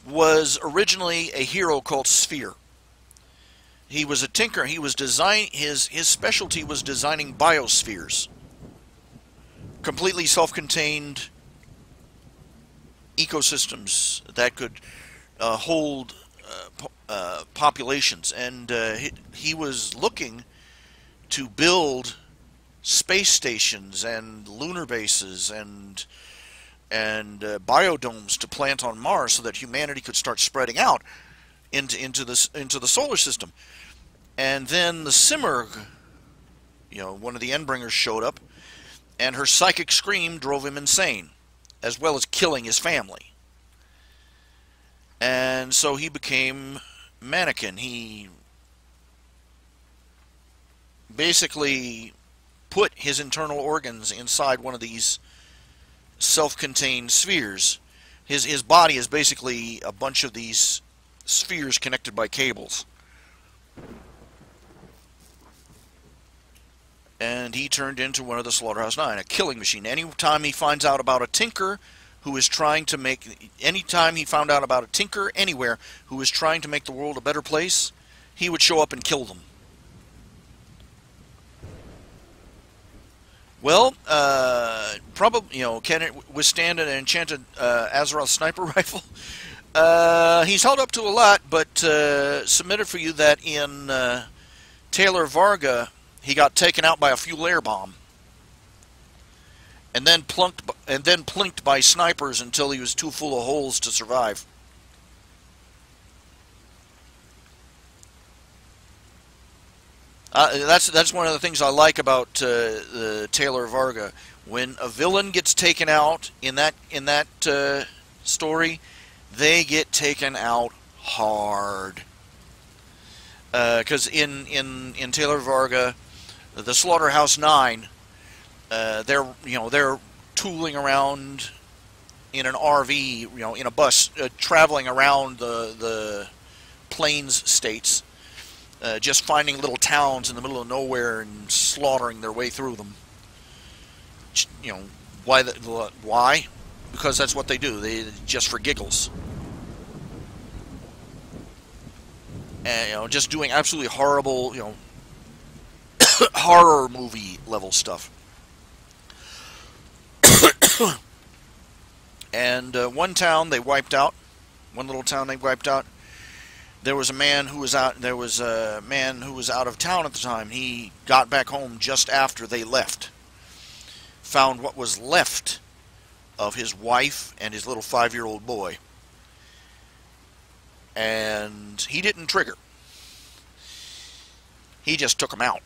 [SPEAKER 1] was originally a hero called Sphere. He was a tinker. He was his specialty was designing biospheres. Completely self-contained ecosystems that could hold populations. And he was looking to build space stations and lunar bases and biodomes to plant on Mars so that humanity could start spreading out into the solar system. And then the Simurgh, one of the Endbringers, showed up, and her psychic scream drove him insane, as well as killing his family. And so he became Mannequin. He basically put his internal organs inside one of these self-contained spheres. His body is basically a bunch of these spheres connected by cables. And he turned into one of the Slaughterhouse 9, a killing machine. Anytime he finds out about a tinker who is trying to make... Anytime he found out about a tinker anywhere who is trying to make the world a better place, he would show up and kill them. Well, probably, can it withstand an enchanted Azeroth sniper rifle? He's held up to a lot, but submitted for you that in Taylor Varga, he got taken out by a fuel air bomb, and then plinked by snipers until he was too full of holes to survive. That's one of the things I like about Taylor Varga. When a villain gets taken out in that story, they get taken out hard. Because in Taylor Varga, the Slaughterhouse 9, they're tooling around in an RV, in a bus, traveling around the plains states. Just finding little towns in the middle of nowhere and slaughtering their way through them. Why? Why? Because that's what they do. They just for giggles. And just doing absolutely horrible, horror movie level stuff. And one town they wiped out. One little town they wiped out. There was a man who was out. There was a man who was out of town at the time. He got back home just after they left. Found what was left of his wife and his little 5-year-old boy, and he didn't trigger. He just took them out.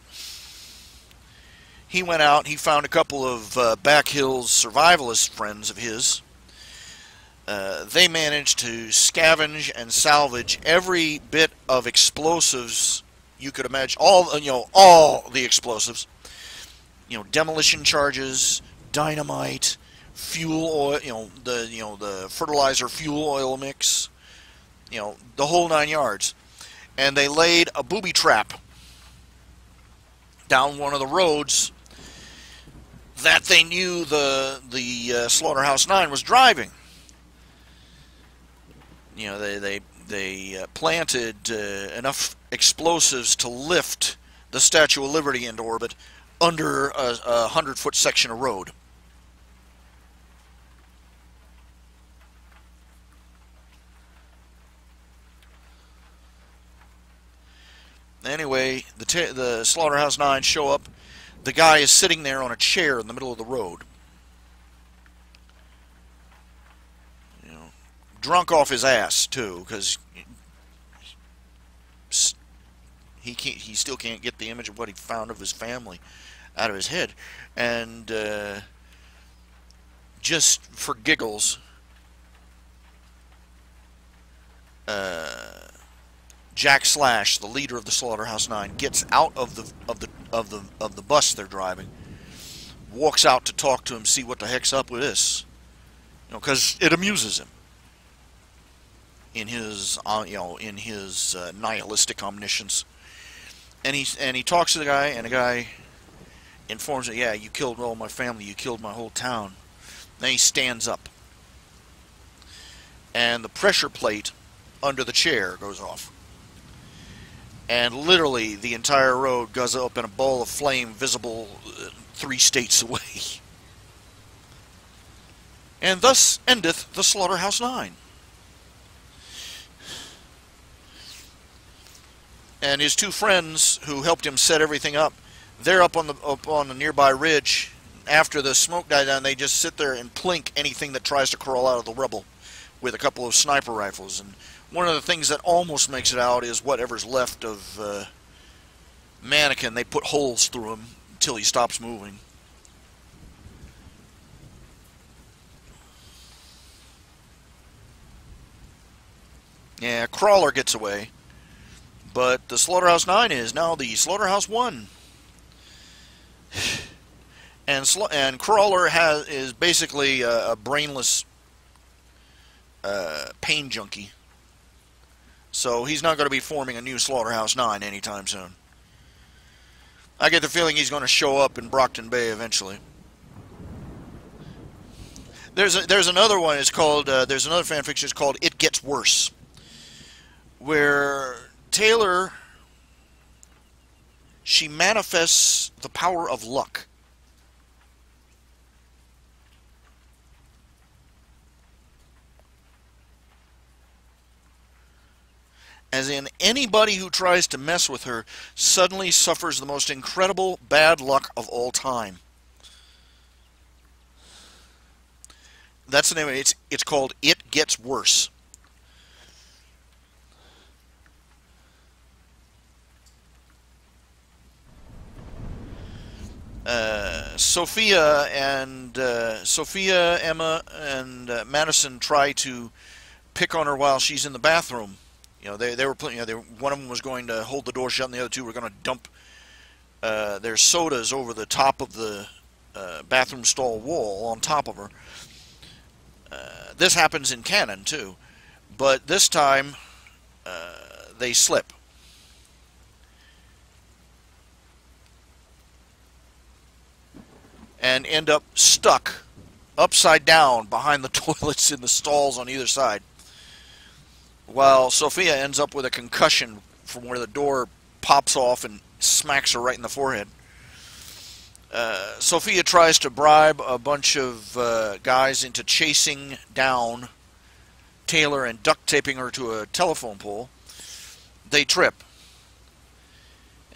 [SPEAKER 1] He went out. He found a couple of Back Hills survivalist friends of his. They managed to scavenge and salvage every bit of explosives you could imagine. All the explosives. Demolition charges, dynamite, fuel oil. The fertilizer fuel oil mix. The whole 9 yards. And they laid a booby trap down one of the roads that they knew the Slaughterhouse 9 was driving. They planted enough explosives to lift the Statue of Liberty into orbit under a 100-foot section of road. Anyway, the Slaughterhouse 9 show up. The guy is sitting there on a chair in the middle of the road. Drunk off his ass too, because he still can't get the image of what he found of his family out of his head, and just for giggles, Jack Slash, the leader of the Slaughterhouse 9, gets out of the bus they're driving, walks out to talk to him, see what the heck's up with this, because it amuses him. In his, nihilistic omniscience, and he talks to the guy, and the guy informs him, "Yeah, you killed all my family. You killed my whole town." Then he stands up, and the pressure plate under the chair goes off, and literally the entire road goes up in a ball of flame, visible 3 states away. And thus endeth the Slaughterhouse 9. And his 2 friends who helped him set everything up, they're up on the nearby ridge. After the smoke died down, they just sit there and plink anything that tries to crawl out of the rubble with a couple of sniper rifles. And one of the things that almost makes it out is whatever's left of Mannequin. They put holes through him until he stops moving. Yeah, Crawler gets away. But the Slaughterhouse 9 is now the Slaughterhouse 1. And Crawler is basically a brainless pain junkie. So he's not going to be forming a new Slaughterhouse 9 anytime soon. I get the feeling he's going to show up in Brockton Bay eventually. There's another one. It's called there's another fanfiction. It's called It Gets Worse, where Taylor, she manifests the power of luck. as in anybody who tries to mess with her suddenly suffers the most incredible bad luck of all time. That's the name of it. It's called It Gets Worse. Sophia, Emma, and Madison try to pick on her while she's in the bathroom. You know, they were playing. You know, one of them was going to hold the door shut, and the other two were going to dump their sodas over the top of the bathroom stall wall on top of her. This happens in canon too, but this time they slip. And end up stuck upside down behind the toilets in the stalls on either side. While Sophia ends up with a concussion from where the door pops off and smacks her right in the forehead. Sophia tries to bribe a bunch of guys into chasing down Taylor and duct taping her to a telephone pole. They trip.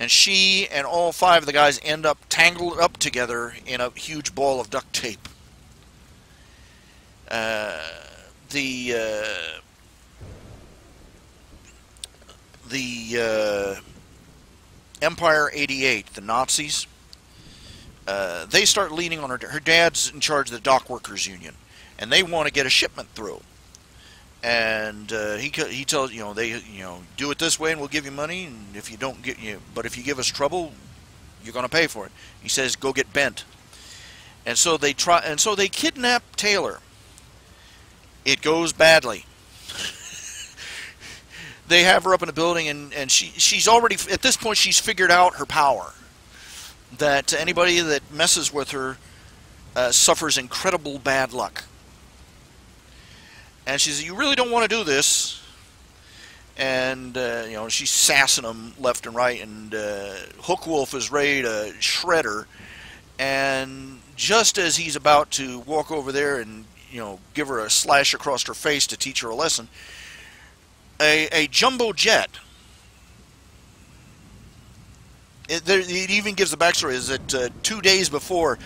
[SPEAKER 1] And she and all 5 of the guys end up tangled up together in a huge ball of duct tape. The Empire 88, the Nazis, they start leaning on her. Her dad's in charge of the dock workers union, and they want to get a shipment through. And he tells do it this way and we'll give you money, and if you don't get but if you give us trouble, you're going to pay for it. He says go get bent. And so they kidnap Taylor. It goes badly. They have her up in a building, and she's already, at this point, she's figured out her power. That anybody that messes with her suffers incredible bad luck. And she says, you really don't want to do this. And, she's sassing them left and right. And Hookwolf is ready to shred her. And just as he's about to walk over there and, give her a slash across her face to teach her a lesson, a jumbo jet. It even gives the backstory is that 2 days before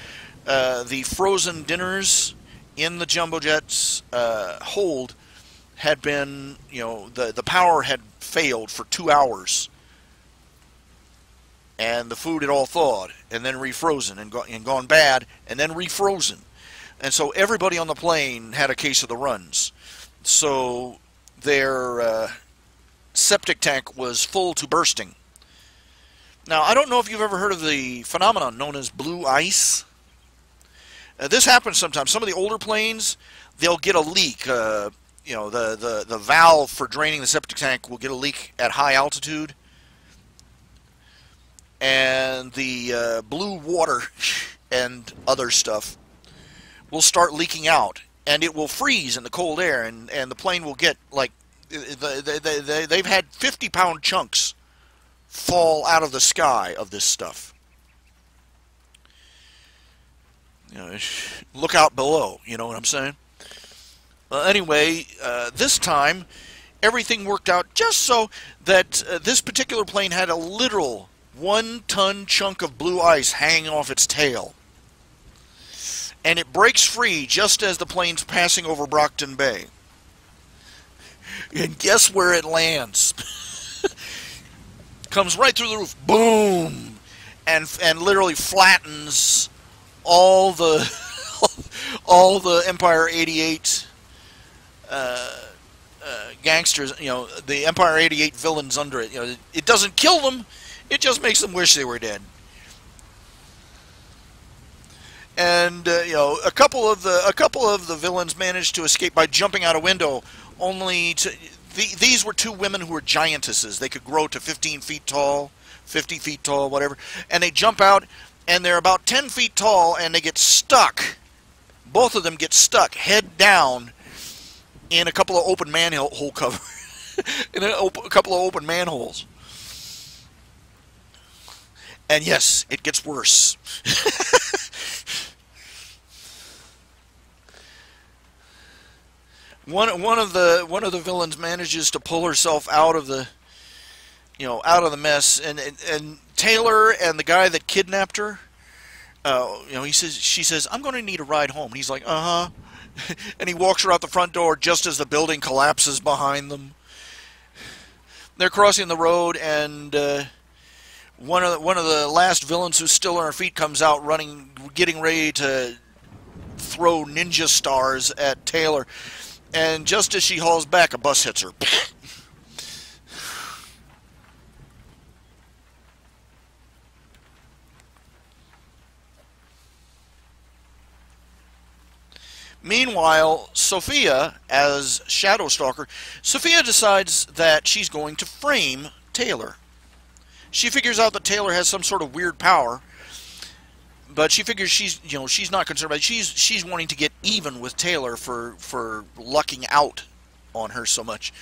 [SPEAKER 1] the frozen dinners in the jumbo jet's hold had been, the power had failed for 2 hours, and the food had all thawed and then refrozen and gone bad and then refrozen, and so everybody on the plane had a case of the runs. So their septic tank was full to bursting. Now, I don't know if you've ever heard of the phenomenon known as blue ice. This happens sometimes. Some of the older planes, they'll get a leak. The valve for draining the septic tank will get a leak at high altitude, and the blue water and other stuff will start leaking out, and it will freeze in the cold air, and the plane will get, like, they've had 50-pound chunks fall out of the sky of this stuff. Look out below, you know what I'm saying? Anyway, this time, everything worked out just so that this particular plane had a literal 1-ton chunk of blue ice hanging off its tail. And it breaks free just as the plane's passing over Brockton Bay. And guess where it lands? Comes right through the roof. Boom! And literally flattens all the Empire 88 gangsters, the Empire 88 villains under it. It doesn't kill them, it just makes them wish they were dead. And a couple of the villains managed to escape by jumping out a window. Only these were 2 women who were giantesses. They could grow to 15 feet tall, 50 feet tall, whatever. And they jump out, and they're about 10 feet tall, and they get stuck. Both of them get stuck, head down, in a couple of open manhole cover, in a couple of open manholes. And yes, it gets worse. One of the villains manages to pull herself out of the out of the mess, and Taylor and the guy that kidnapped her, she says, I'm going to need a ride home. And he's like, uh-huh. And he walks her out the front door just as the building collapses behind them. They're crossing the road, and one of the last villains who's still on her feet comes out running, getting ready to throw ninja stars at Taylor. And just as she hauls back, a bus hits her. Meanwhile, Sophia, as Shadow Stalker, Sophia decides that she's going to frame Taylor. She figures out that Taylor has some sort of weird power, but she figures she's not concerned about it. She's wanting to get even with Taylor for lucking out on her so much.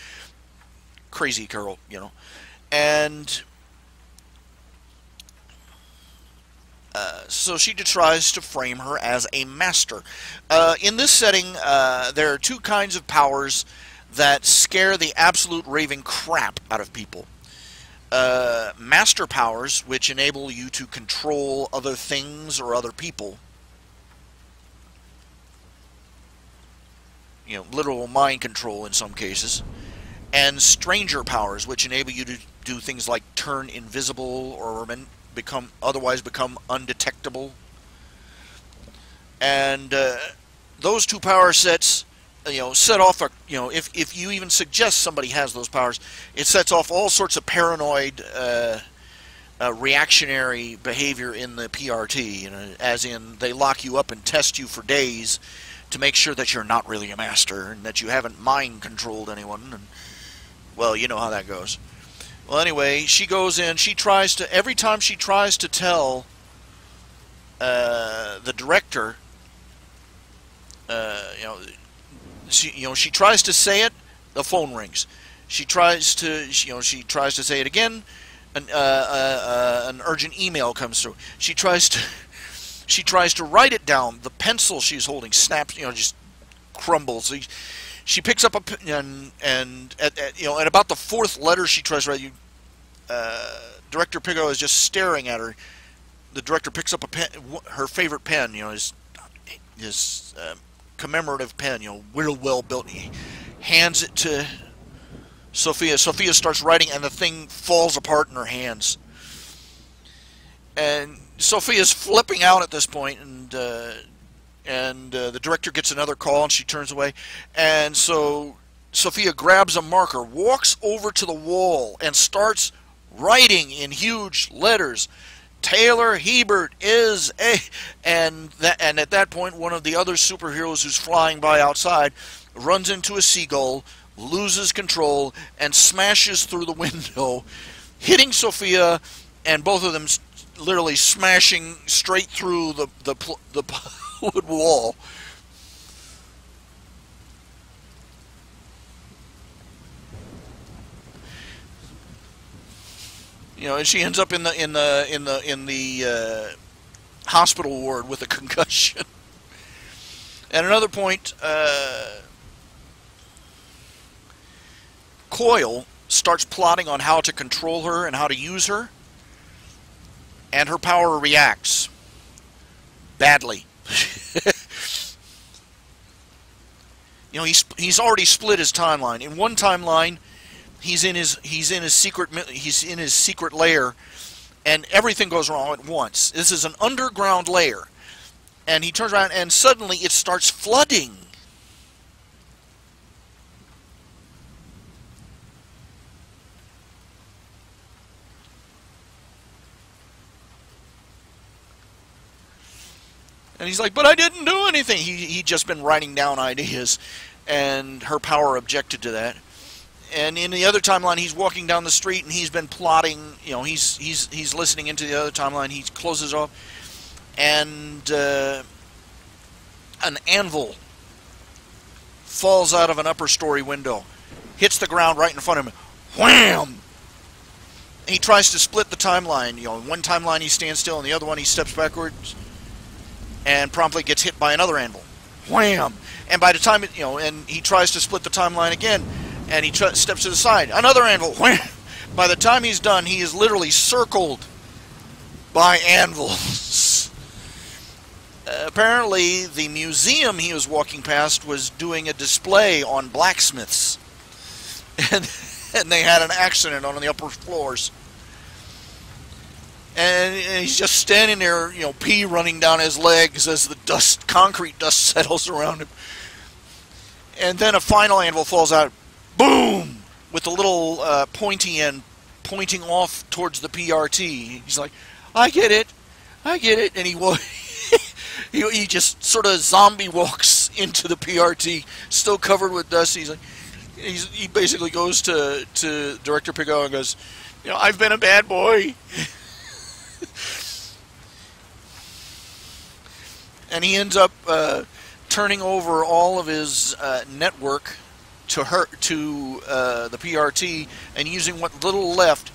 [SPEAKER 1] Crazy girl, and so she tries to frame her as a master. In this setting, there are two kinds of powers that scare the absolute raving crap out of people. Master powers, which enable you to control other things or other people. Literal mind control in some cases. And stranger powers, which enable you to do things like turn invisible or otherwise become undetectable. And those two power sets, set off if you even suggest somebody has those powers, it sets off all sorts of paranoid reactionary behavior in the PRT, as in they lock you up and test you for days to make sure that you're not really a master and that you haven't mind controlled anyone, and well, you know how that goes. Well, anyway, she goes in, every time she tries to tell the director, she tries to say it, the phone rings. She tries to say it again, an urgent email comes through. She tries to write it down. The pencil she's holding snaps, just crumbles. She picks up and at about the fourth letter she tries to write, Director Pico is just staring at her. The director picks up a pen, her favorite pen, his commemorative pen, real well built. He hands it to Sophia. Sophia starts writing, and the thing falls apart in her hands. And Sophia's flipping out at this point, and the director gets another call, and she turns away. And so Sophia grabs a marker, walks over to the wall, and starts writing in huge letters, Taylor Hebert is a... And at that point, one of the other superheroes who's flying by outside runs into a seagull, loses control, and smashes through the window, hitting Sophia, and both of them literally smashing straight through the wood wall. And she ends up in the hospital ward with a concussion. At another point, Coyle starts plotting on how to control her and how to use her, and her power reacts badly. He's already split his timeline. In one timeline, he's in his secret lair, and everything goes wrong at once. This is an underground lair, and he turns around, and suddenly it starts flooding. And he's like, but I didn't do anything. He'd just been writing down ideas, and her power objected to that. And in the other timeline, he's walking down the street, and he's been plotting. He's listening into the other timeline. He closes off, and an anvil falls out of an upper story window, hits the ground right in front of him. Wham! And he tries to split the timeline. In one timeline he stands still, and the other one he steps backwards, and promptly gets hit by another anvil. Wham! And by the time and he tries to split the timeline again. And he steps to the side. Another anvil. Wham! By the time he's done, he is literally circled by anvils. Apparently, the museum he was walking past was doing a display on blacksmiths. And they had an accident on the upper floors. And he's just standing there, you know, pee running down his legs as the dust, concrete dust settles around him. And then a final anvil falls out, boom, with a little pointy end pointing off towards the PRT. He's like, I get it, and he just sort of zombie walks into the PRT, still covered with dust. He's like, he basically goes to Director Pigot and goes, you know, I've been a bad boy. And he ends up turning over all of his network to the PRT, and using what little left.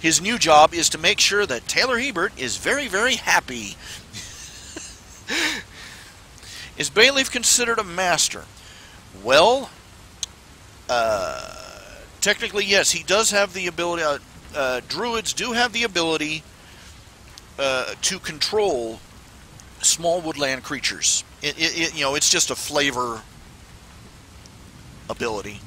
[SPEAKER 1] His new job is to make sure that Taylor Hebert is very, very happy. Is Bayleaf considered a master? Well, technically, yes. He does have the ability. Druids do have the ability to control small woodland creatures. You know, it's just a flavor ability.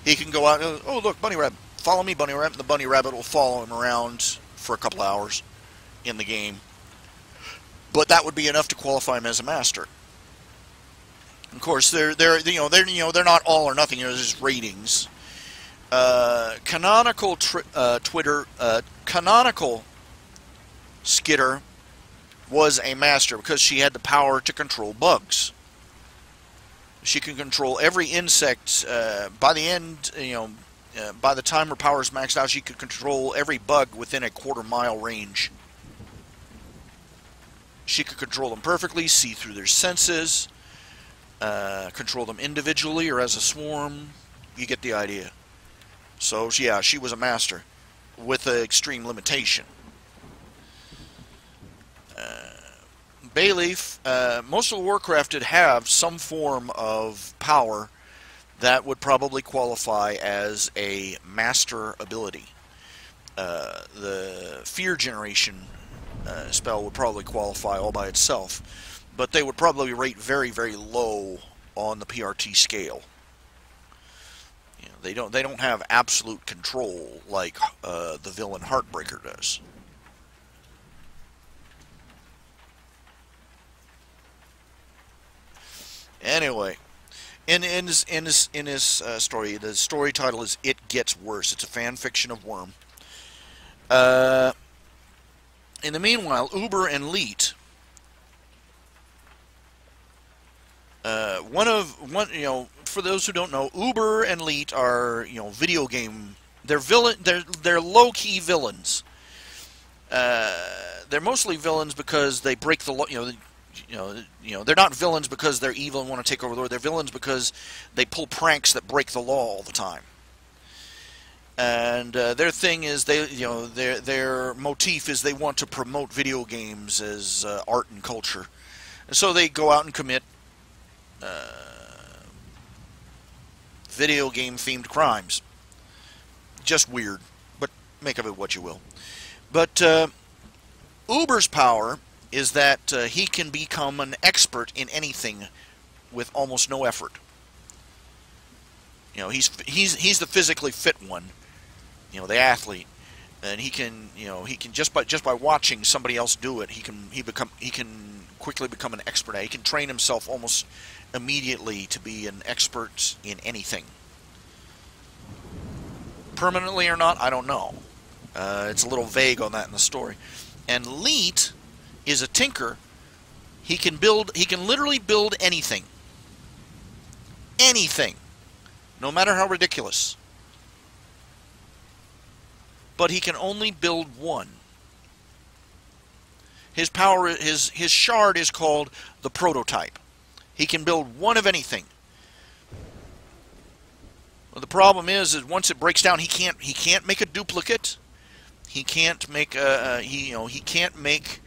[SPEAKER 1] He can go out and, oh, look, bunny rabbit. Follow me, bunny rabbit. And the bunny rabbit will follow him around for a couple hours in the game. But that would be enough to qualify him as a master. Of course, they're not all or nothing. There's just ratings. Canonical Skitter was a master because she had the power to control bugs. She can control every insect. By the end, by the time her power is maxed out, she could control every bug within a quarter-mile range. She could control them perfectly, see through their senses, control them individually or as a swarm. You get the idea. So, yeah, she was a master with an extreme limitation. Bayleaf, most of the Warcrafted have some form of power that would probably qualify as a master ability. The Fear Generation spell would probably qualify all by itself, but they would probably rate very, very low on the PRT scale. You know, they don't have absolute control like the villain Heartbreaker does. Anyway, in his story, the story title is "It Gets Worse." It's a fan fiction of Worm. In the meanwhile, Uber and Leet, for those who don't know, Uber and Leet are video game. They're low-key villains. They're mostly villains because they break the law. They're not villains because they're evil and want to take over the world. They're villains because they pull pranks that break the law all the time. And their thing is their motif is they want to promote video games as art and culture, and so they go out and commit video game themed crimes. Just weird, but make of it what you will. But Uber's power is that he can become an expert in anything with almost no effort. He's the physically fit one, the athlete, and he can just by watching somebody else do it, he can quickly become an expert. He can train himself almost immediately to be an expert in anything. Permanently or not, I don't know. It's a little vague on that in the story. And Leet is a tinker. He can literally build anything. Anything. No matter how ridiculous. But he can only build one. His power, his shard is called the prototype. He can build one of anything. Well, the problem is once it breaks down, he can't make a duplicate. He can't make he can't make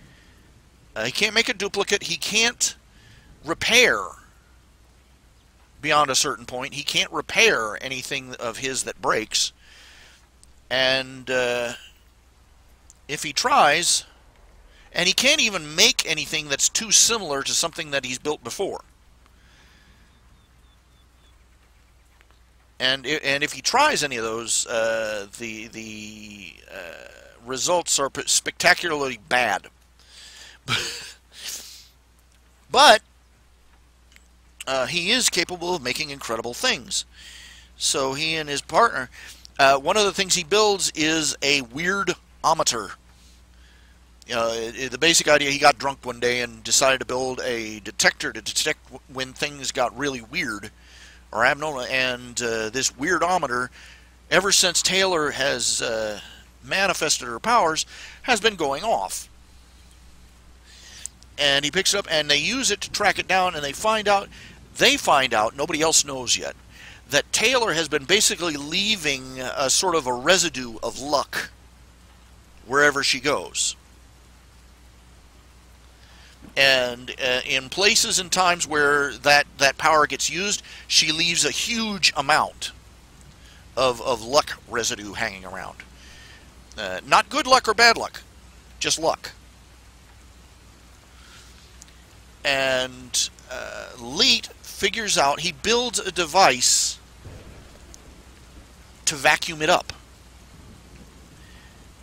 [SPEAKER 1] a duplicate. He can't repair beyond a certain point. He can't repair anything of his that breaks. And if he tries, and he can't even make anything that's too similar to something that he's built before. And if he tries any of those, the results are spectacularly bad. But he is capable of making incredible things. So he and his partner, one of the things he builds is a weird-ometer. The basic idea, he got drunk one day and decided to build a detector to detect when things got really weird or abnormal. And this weird-ometer, ever since Taylor has manifested her powers, has been going off. And he picks it up, and they use it to track it down, and they find out, nobody else knows yet, that Taylor has been basically leaving a sort of a residue of luck wherever she goes. And in places and times where that power gets used, she leaves a huge amount of luck residue hanging around. Not good luck or bad luck, just luck. And Leet figures out, he builds a device to vacuum it up.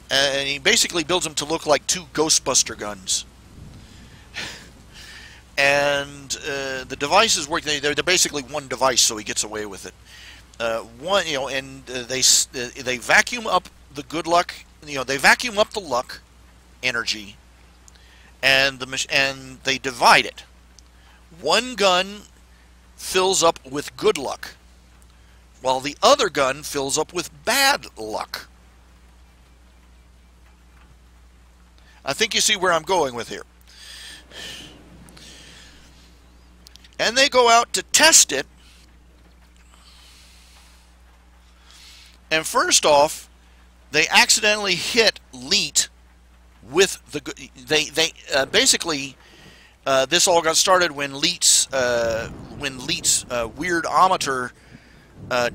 [SPEAKER 1] And he basically builds them to look like two Ghostbuster guns. And the devices work, they're basically one device, so he gets away with it. They vacuum up the good luck, they vacuum up the luck energy, and they divide it. One gun fills up with good luck, while the other gun fills up with bad luck. I think you see where I'm going with here. And they go out to test it. And first off, they accidentally hit Leet with the... Basically, this all got started when Leet's weird-ometer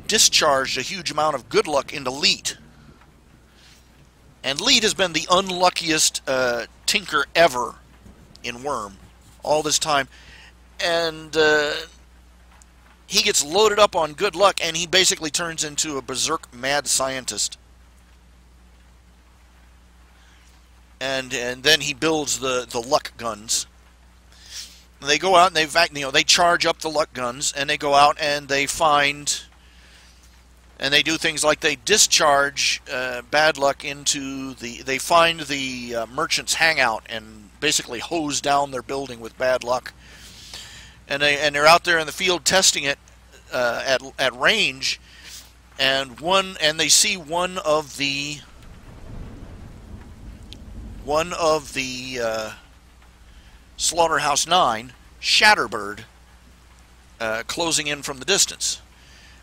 [SPEAKER 1] discharged a huge amount of good luck into Leet. And Leet has been the unluckiest tinker ever in Worm all this time. And he gets loaded up on good luck, and he basically turns into a berserk mad scientist. And then he builds the luck guns. And they go out and they charge up the luck guns, and they go out and they find, and they do things like they discharge bad luck into they find the merchant's hangout and basically hose down their building with bad luck. And they're out there in the field testing it at range, and they see one of the Slaughterhouse 9, Shatterbird, closing in from the distance.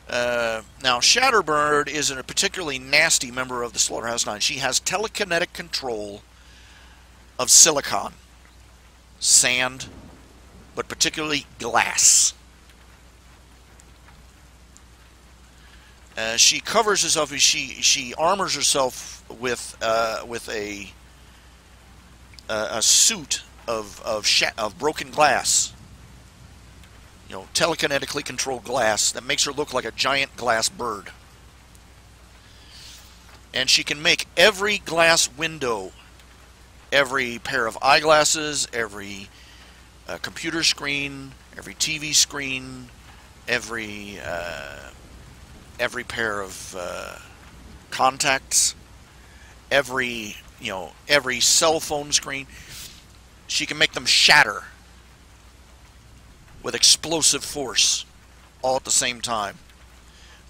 [SPEAKER 1] Now, Shatterbird is a particularly nasty member of the Slaughterhouse 9. She has telekinetic control of silicon, sand, but particularly glass. She covers herself. She armors herself with a suit of broken glass. Telekinetically controlled glass that makes her look like a giant glass bird. And she can make every glass window, every pair of eyeglasses, every computer screen, every TV screen, every pair of contacts, every cell phone screen. She can make them shatter with explosive force all at the same time.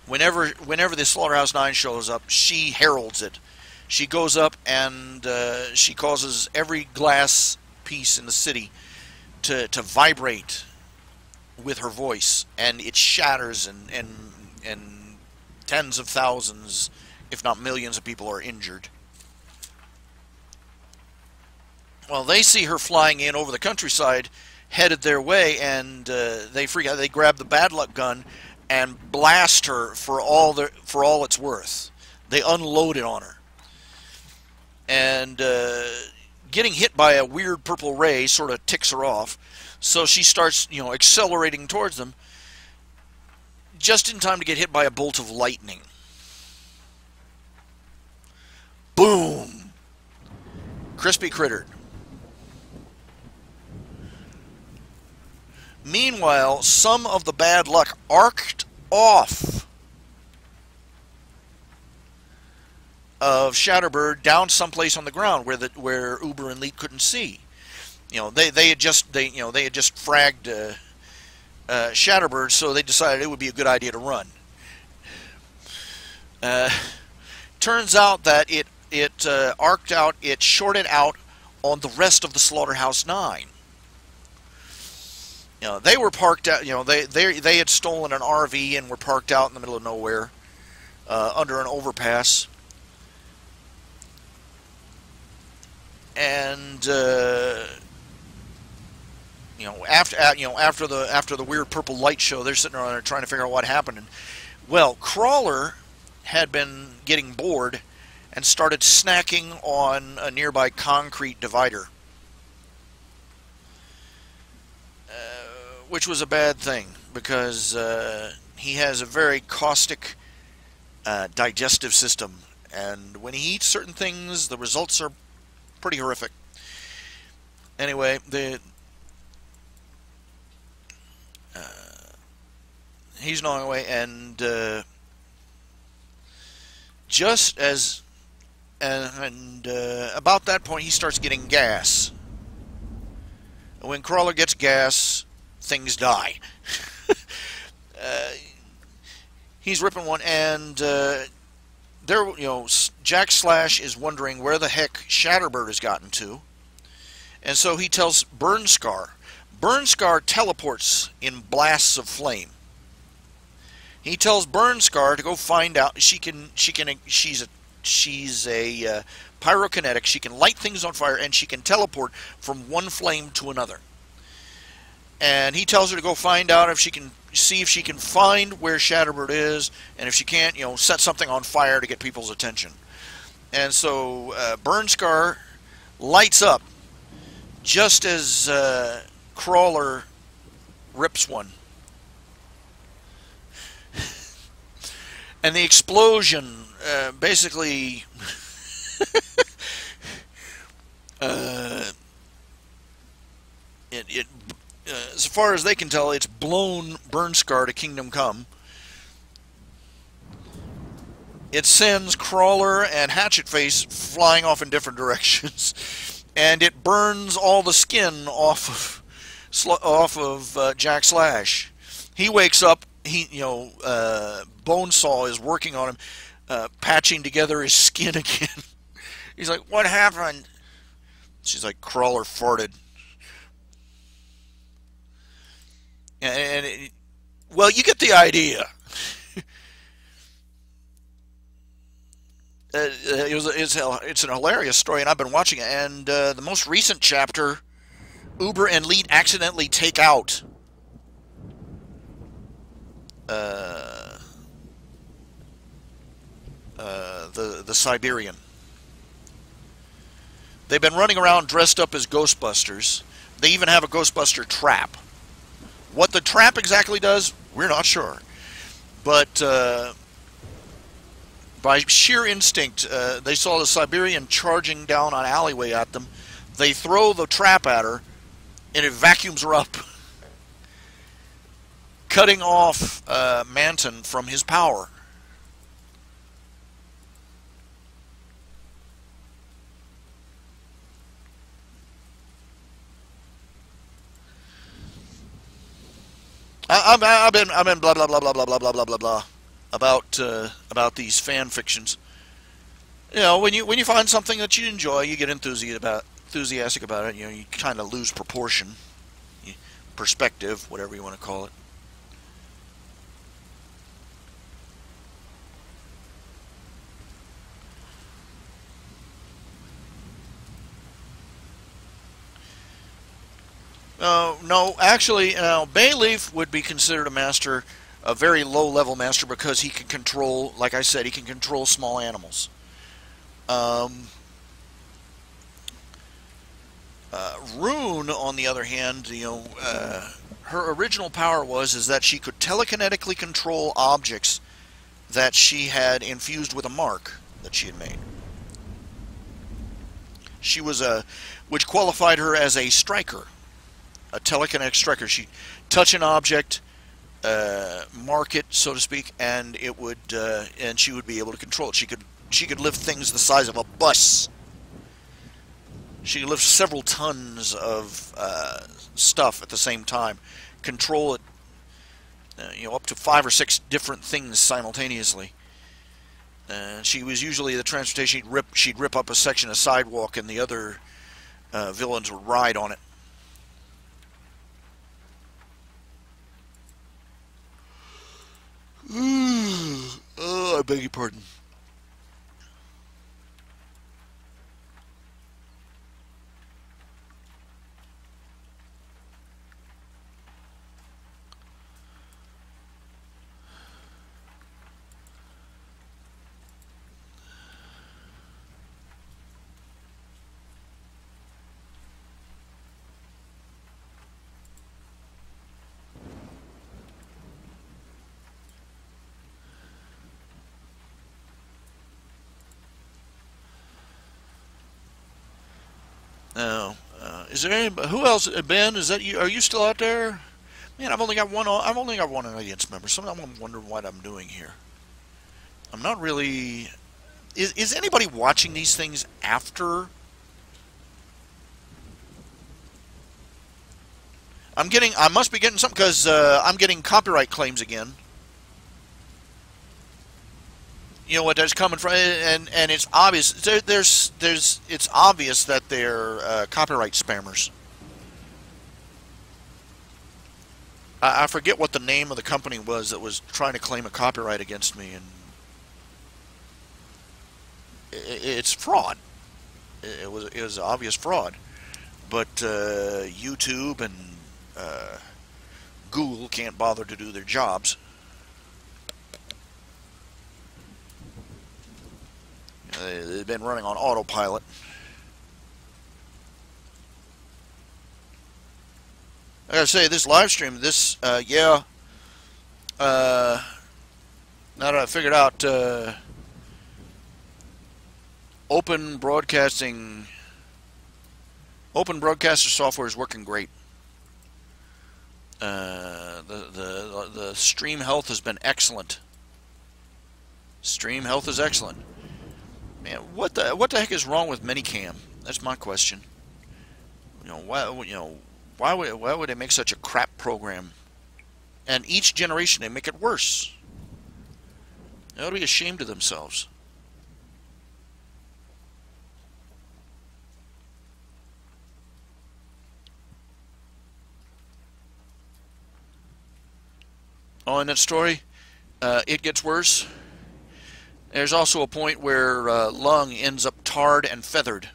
[SPEAKER 1] Whenever the Slaughterhouse 9 shows up, she heralds it. She goes up and she causes every glass piece in the city to vibrate with her voice, and it shatters, and tens of thousands, if not millions of people are injured. Well, they see her flying in over the countryside, headed their way, and they freak out. They grab the bad luck gun and blast her for all it's worth. They unloaded on her. And getting hit by a weird purple ray sort of ticks her off. So she starts, accelerating towards them, just in time to get hit by a bolt of lightning. Boom! Crispy crittered. Meanwhile, some of the bad luck arced off of Shatterbird down someplace on the ground where Uber and Leet couldn't see. They had just fragged Shatterbird, so they decided it would be a good idea to run. Turns out that it arced out, it shorted out on the rest of the Slaughterhouse 9. They were parked out. They had stolen an RV and were parked out in the middle of nowhere under an overpass. And after the weird purple light show, they're sitting around there trying to figure out what happened. And, well, Crawler had been getting bored and started snacking on a nearby concrete divider, which was a bad thing because he has a very caustic digestive system, and when he eats certain things, the results are pretty horrific. Anyway, he's gnawing away, and just as about that point, he starts getting gas. And when Crawler gets gas, things die. He's ripping one, and Jack Slash is wondering where the heck Shatterbird has gotten to, and so he tells Burnscar. Burnscar teleports in blasts of flame. He tells Burnscar to go find out. She's a pyrokinetic. She can light things on fire, and she can teleport from one flame to another. And he tells her to go find out if she can find where Shatterbird is, and if she can't, set something on fire to get people's attention. And so Burnscar lights up just as Crawler rips one. And the explosion basically as far as they can tell, it's blown Burnscar to Kingdom Come. It sends Crawler and Hatchetface flying off in different directions, and it burns all the skin off of Jack Slash. He wakes up. Bonesaw is working on him, patching together his skin again. He's like, "What happened?" She's like, "Crawler farted." Well, you get the idea. It's an hilarious story, and I've been watching it. And the most recent chapter, Uber and Leet accidentally take out the Siberian. They've been running around dressed up as Ghostbusters. They even have a Ghostbuster trap. What the trap exactly does, we're not sure. But by sheer instinct, they saw the Siberian charging down an alleyway at them. They throw the trap at her, and it vacuums her up, cutting off Manton from his power. I've been blah blah blah blah blah blah blah blah blah blah about these fan fictions. When you find something that you enjoy, you get enthusiastic about it. You kind of lose proportion, perspective, whatever you want to call it. No, actually, Bayleaf would be considered a master a very low-level master because he can control, like I said, he can control small animals. Rune, on the other hand, her original power is that she could telekinetically control objects that she had infused with a mark that she had made. She was which qualified her as a striker, a telekinetic striker. She'd touch an object, mark it, so to speak, and it would, and she would be able to control it. She could lift things the size of a bus. She could lift several tons of stuff at the same time, control it, up to 5 or 6 different things simultaneously. She was usually the transportation. She'd rip up a section of sidewalk, and the other villains would ride on it. Oh, I beg your pardon. No. Is there anybody? Who else? Ben, is that you? Are you still out there? Man, I've only got one audience member. Sometimes I'm wondering what I'm doing here. I'm not really. Is anybody watching these things after? I must be getting something because I'm getting copyright claims again. You know what that's coming from, and it's obvious. It's obvious that they're copyright spammers. I forget what the name of the company was that was trying to claim a copyright against me, and it's fraud. It was obvious fraud, but YouTube and Google can't bother to do their jobs. They've been running on autopilot. I gotta say, this live stream, now that I figured out open broadcaster software is working great. The stream health has been excellent. Stream health is excellent. Man, what the heck is wrong with Minicam? That's my question. Why would they make such a crap program? And each generation they make it worse. They ought to be ashamed of themselves. Oh, in that story, it gets worse. There's also a point where Lung ends up tarred and feathered.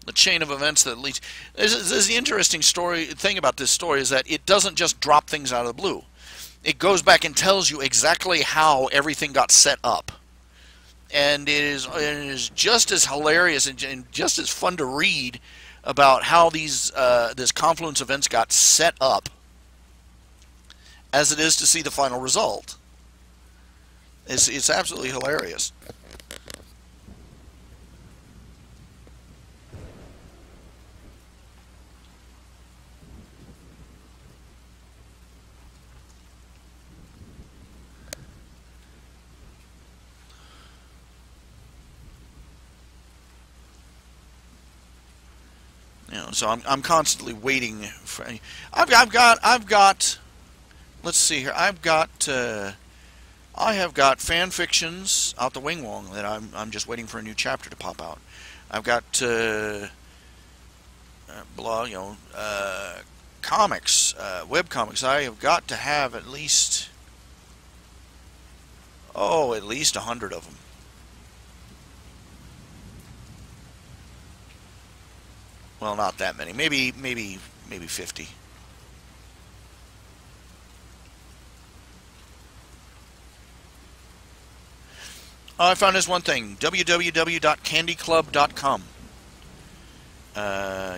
[SPEAKER 1] The chain of events that leads. This is the interesting thing about this story is that it doesn't just drop things out of the blue. It goes back and tells you exactly how everything got set up. And it is just as hilarious and just as fun to read about how this confluence of events got set up as it is to see the final result. It's absolutely hilarious. So I'm constantly waiting for. I've got. Let's see here. I have got fan fictions out the wing wong that I'm just waiting for a new chapter to pop out. I've got comics, web comics. I have got to have at least 100 of them. Well, not that many. Maybe 50. Oh, I found this one thing. www.candyclub.com.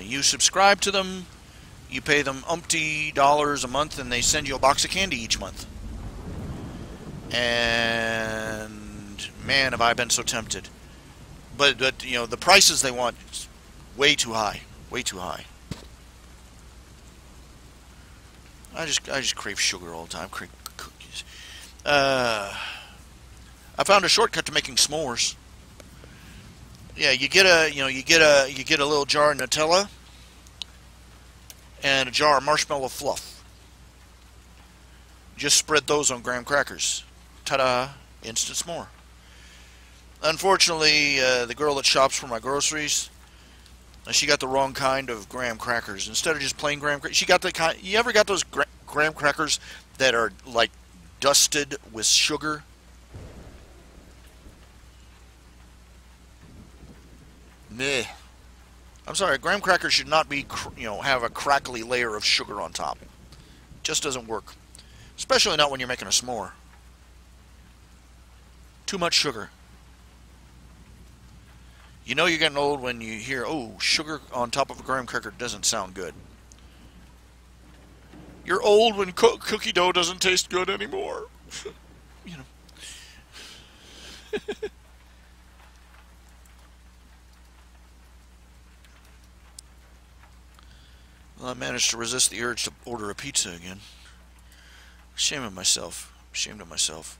[SPEAKER 1] You subscribe to them. You pay them umpty dollars a month, and they send you a box of candy each month. And man, have I been so tempted. But you know, the prices they want is way too high. Way too high. I just crave sugar all the time. Crave cookies. I found a shortcut to making s'mores. Yeah, you get a little jar of Nutella and a jar of marshmallow fluff. Just spread those on graham crackers. Ta-da! Instant s'more. Unfortunately, the girl that shops for my groceries, she got the wrong kind of graham crackers. Instead of just plain graham crackers, she got the kind. You ever got those graham crackers that are like dusted with sugar? Meh. I'm sorry, graham crackers should not be, have a crackly layer of sugar on top. It just doesn't work. Especially not when you're making a s'more. Too much sugar. You know you're getting old when you hear, oh, sugar on top of a graham cracker doesn't sound good. You're old when cookie dough doesn't taste good anymore. You know. Well, I managed to resist the urge to order a pizza again. Ashamed of myself. Ashamed of myself.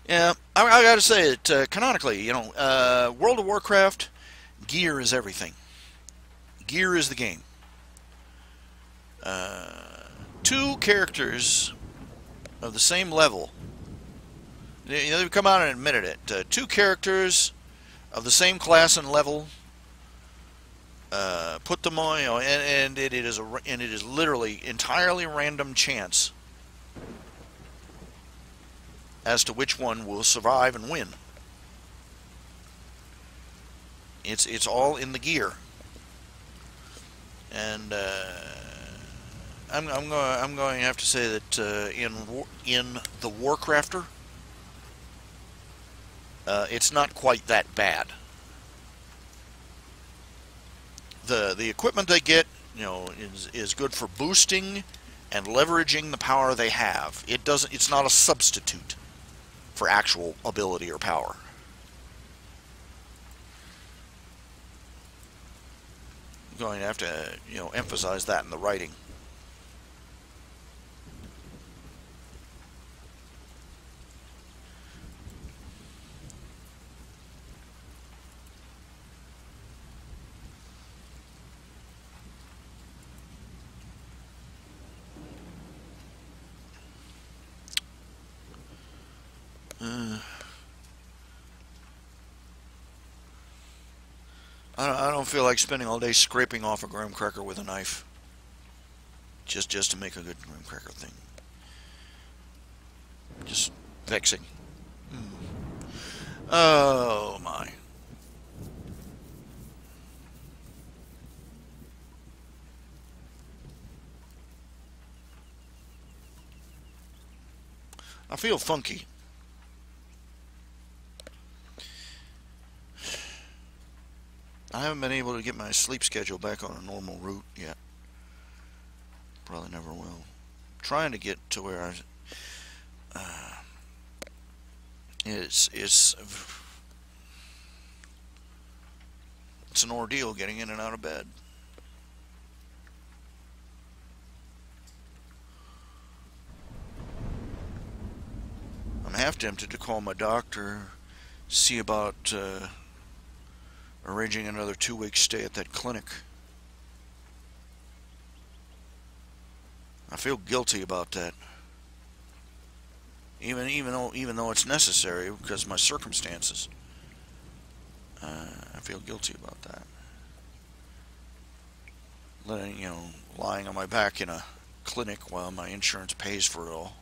[SPEAKER 1] Yeah, I gotta say it, canonically, World of Warcraft, gear is everything. Gear is the game. Two characters of the same level, they've come out and admitted it, two characters of the same class and level, put them on, and it is literally entirely random chance as to which one will survive and win. It's all in the gear, and I'm going to have to say that in the Warcrafter, it's not quite that bad. The equipment they get, is good for boosting and leveraging the power they have. It's not a substitute for actual ability or power. I'm going to have to, emphasize that in the writing. I don't feel like spending all day scraping off a graham cracker with a knife. Just to make a good graham cracker thing. Just vexing. Oh my. I feel funky. I haven't been able to get my sleep schedule back on a normal route yet. Probably never will. I'm trying to get to where it's an ordeal getting in and out of bed. I'm half tempted to call my doctor, see about arranging another 2-week stay at that clinic. I feel guilty about that. even though it's necessary because of my circumstances. I feel guilty about that. Lying on my back in a clinic while my insurance pays for it all.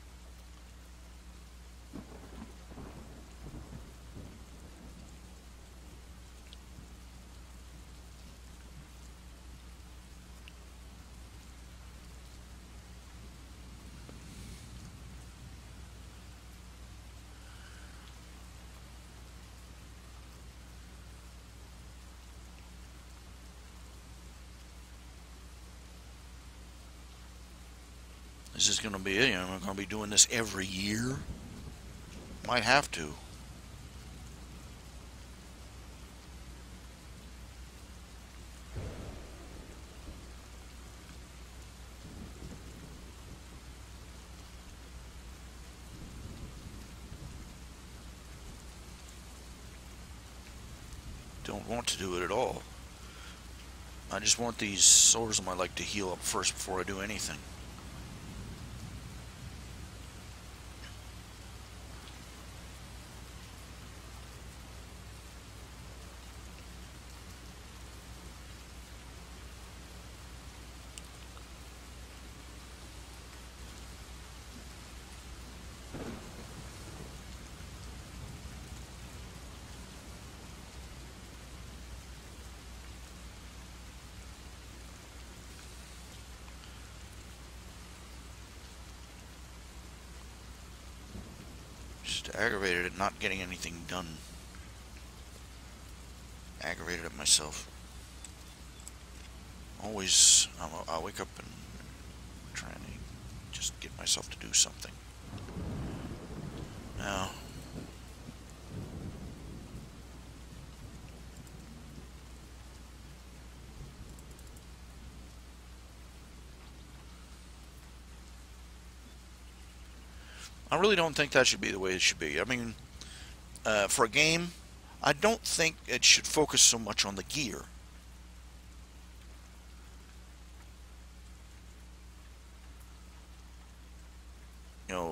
[SPEAKER 1] This is going to be it. I'm going to be doing this every year. Might have to. Don't want to do it at all. I just want these sores on my leg to heal up first before I do anything. Just aggravated at not getting anything done. Aggravated at myself. Always, I'll wake up and try and just get myself to do something. Now, I really don't think that should be the way it should be. I mean, for a game, I don't think it should focus so much on the gear.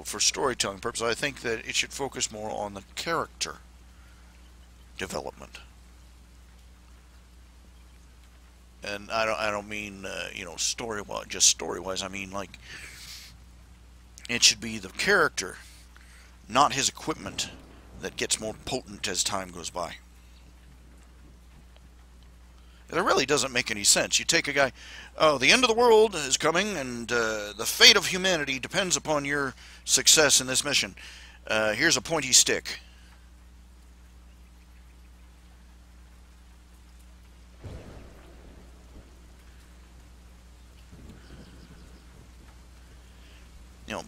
[SPEAKER 1] For storytelling purposes, I think that it should focus more on the character development. And I don't mean story-wise, just story-wise. I mean like it should be the character, not his equipment, that gets more potent as time goes by. It really doesn't make any sense. You take a guy, oh, the end of the world is coming, and the fate of humanity depends upon your success in this mission. Here's a pointy stick.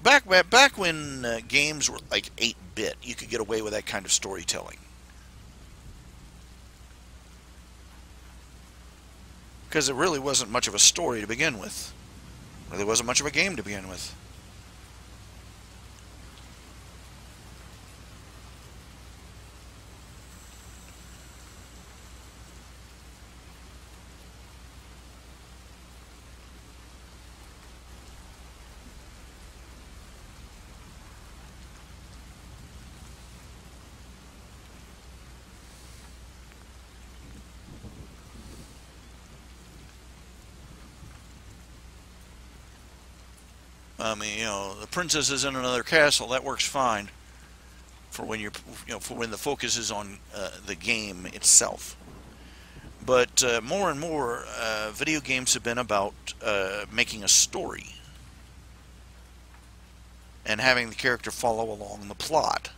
[SPEAKER 1] Back when games were like 8-bit, you could get away with that kind of storytelling. Because it really wasn't much of a story to begin with. It really wasn't much of a game to begin with. I mean, the princess is in another castle. That works fine for when for when the focus is on the game itself. But more and more, video games have been about making a story and having the character follow along the plot.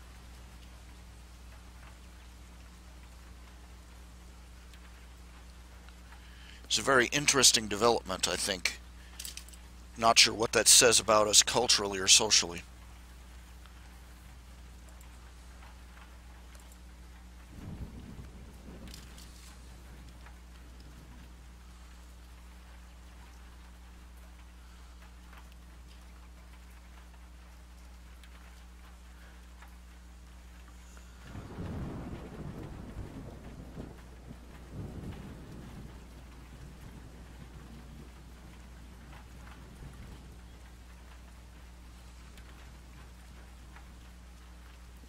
[SPEAKER 1] It's a very interesting development, I think. Not sure what that says about us culturally or socially.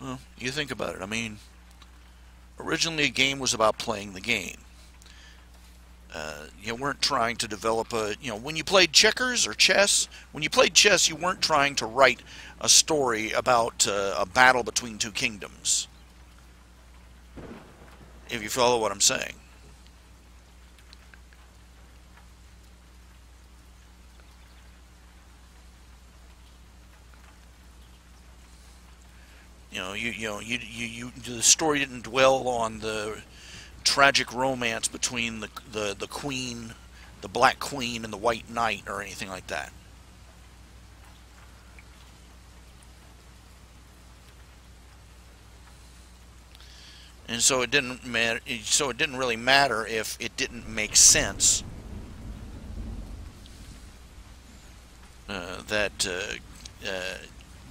[SPEAKER 1] Well, you think about it. I mean, originally a game was about playing the game. You weren't trying to develop a, when you played checkers or chess, when you played chess, you weren't trying to write a story about a battle between two kingdoms. If you follow what I'm saying. The story didn't dwell on the tragic romance between the queen, the Black Queen, and the White Knight, or anything like that. And so it didn't matter. So it didn't really matter if it didn't make sense that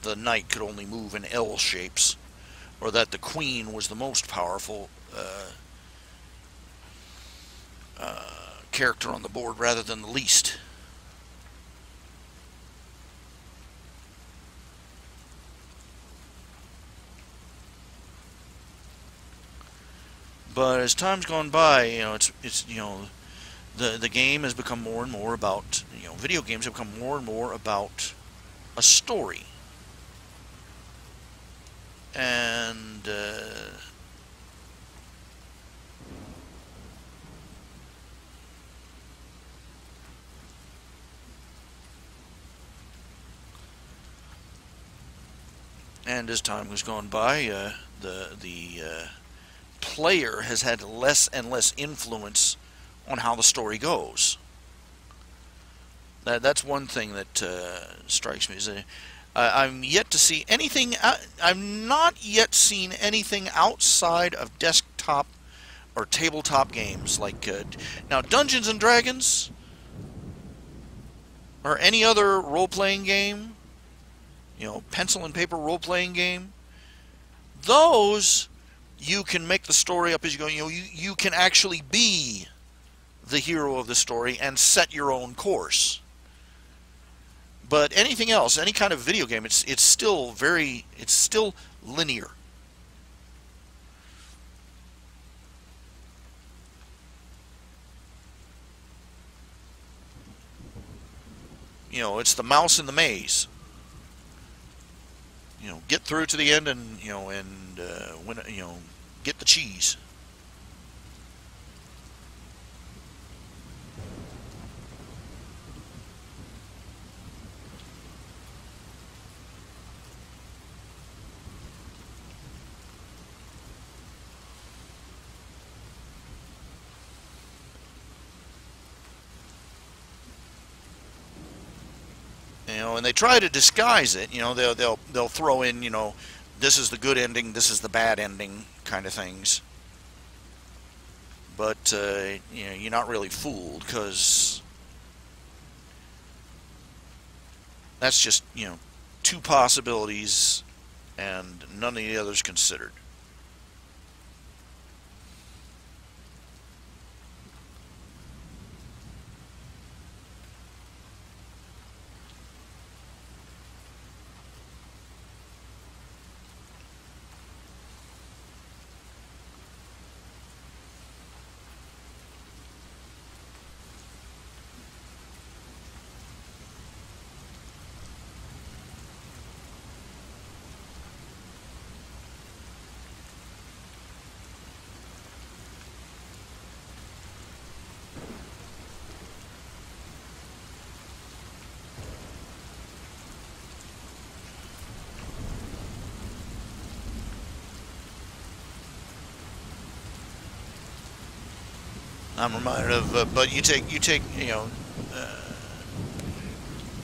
[SPEAKER 1] the knight could only move in L shapes, or that the queen was the most powerful character on the board rather than the least. But as time's gone by, it's the game has become more and more about, video games have become more and more about a story. And as time has gone by, the player has had less and less influence on how the story goes. That's one thing that strikes me. Is I'm yet to see anything. I've not yet seen anything outside of desktop or tabletop games like now Dungeons and Dragons or any other role-playing game. Pencil and paper role-playing game. Those you can make the story up as you go. You can actually be the hero of the story and set your own course. But anything else, any kind of video game, it's still linear. It's the mouse in the maze. Get through to the end and win, get the cheese. And they try to disguise it. They'll throw in, this is the good ending, this is the bad ending, kind of things. But you're not really fooled, because that's just two possibilities, and none of the others considered. I'm reminded of, but you take,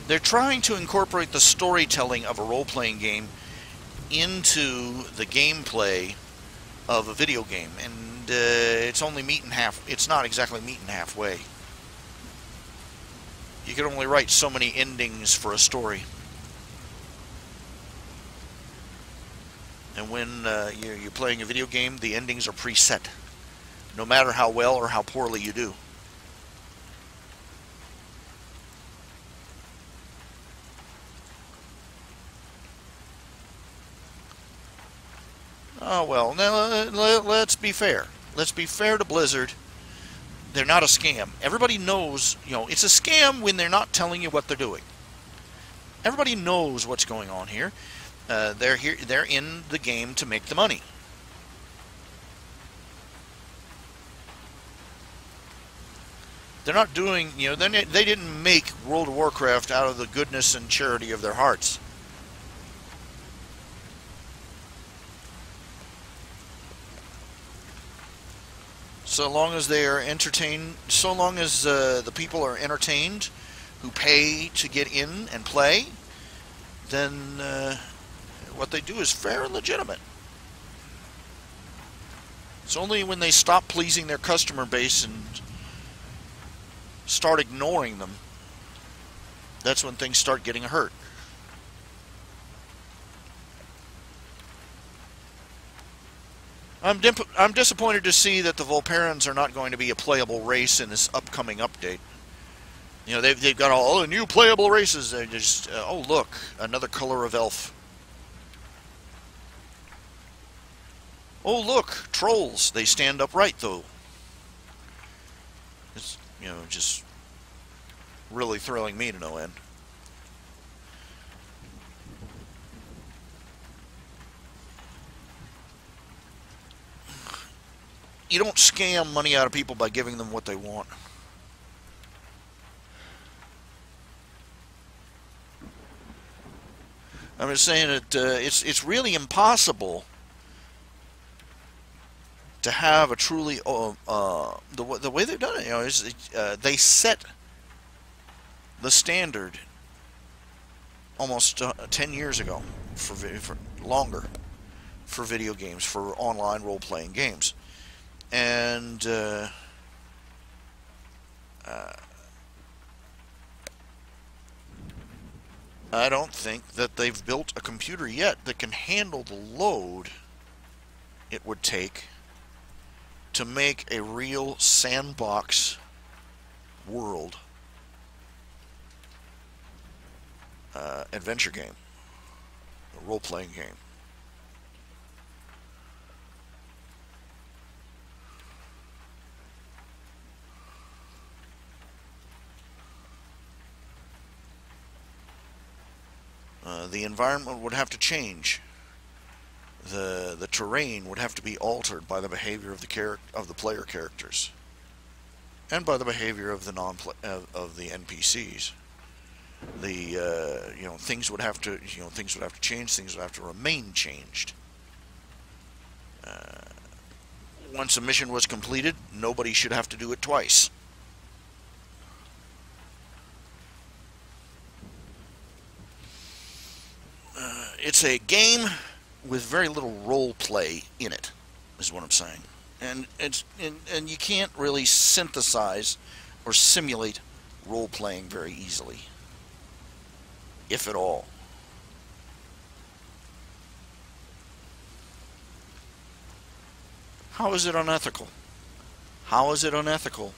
[SPEAKER 1] they're trying to incorporate the storytelling of a role-playing game into the gameplay of a video game, and it's only meat and half. It's not exactly meat and halfway. You can only write so many endings for a story, and when you're playing a video game, the endings are preset, no matter how well or how poorly you do. Oh, well, now let's be fair. Let's be fair to Blizzard. They're not a scam. Everybody knows, it's a scam when they're not telling you what they're doing. Everybody knows what's going on here. They're here. They're in the game to make the money. They're not doing, they didn't make World of Warcraft out of the goodness and charity of their hearts. So long as they are entertained, so long as the people are entertained who pay to get in and play, then what they do is fair and legitimate. It's only when they stop pleasing their customer base and start ignoring them, that's when things start getting hurt. I'm disappointed to see that the Volperans are not going to be a playable race in this upcoming update. They've got all the new playable races. They just oh look, another color of elf. Oh look, trolls. They stand upright though. It's just really thrilling me to no end. You don't scam money out of people by giving them what they want. I'm just saying that it's really impossible to have a truly the way they've done it. Is they set the standard almost 10 years ago for longer for video games, for online role-playing games. And I don't think that they've built a computer yet that can handle the load it would take to make a real sandbox world adventure game, a role-playing game. The environment would have to change. The terrain would have to be altered by the behavior of the player characters, and by the behavior of the of the NPCs. Things would have to change. Things would have to remain changed. Once a mission was completed, nobody should have to do it twice. It's a game with very little role play in it, is what I'm saying, and you can't really synthesize or simulate role playing very easily, if at all. How is it unethical? How is it unethical?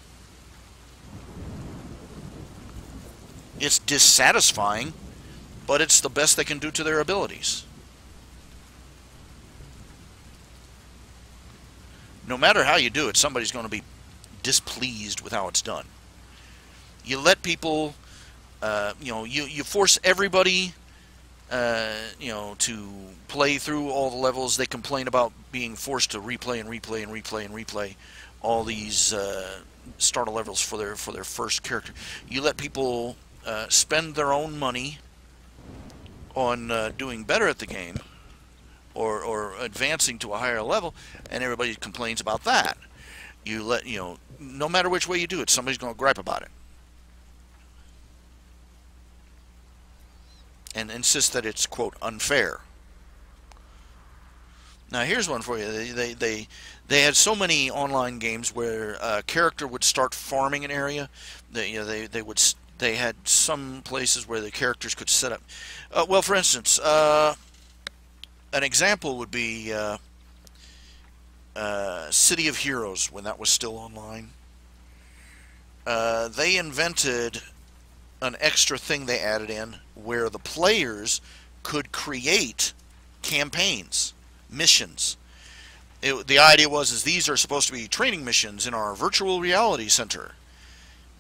[SPEAKER 1] It's dissatisfying, but it's the best they can do to their abilities. No matter how you do it, somebody's going to be displeased with how it's done. You let people, you force everybody, to play through all the levels. They complain about being forced to replay and replay and replay and replay all these starter levels for their first character. You let people spend their own money on doing better at the game, or advancing to a higher level, and everybody complains about that. You let, no matter which way you do it, somebody's going to gripe about it and insist that it's, quote, unfair. Now here's one for you. They had so many online games where a character would start farming an area. They had some places where the characters could set up. Well, for instance, an example would be City of Heroes, when that was still online. They invented an extra thing they added in where the players could create campaigns, missions, The idea was these are supposed to be training missions in our virtual reality center.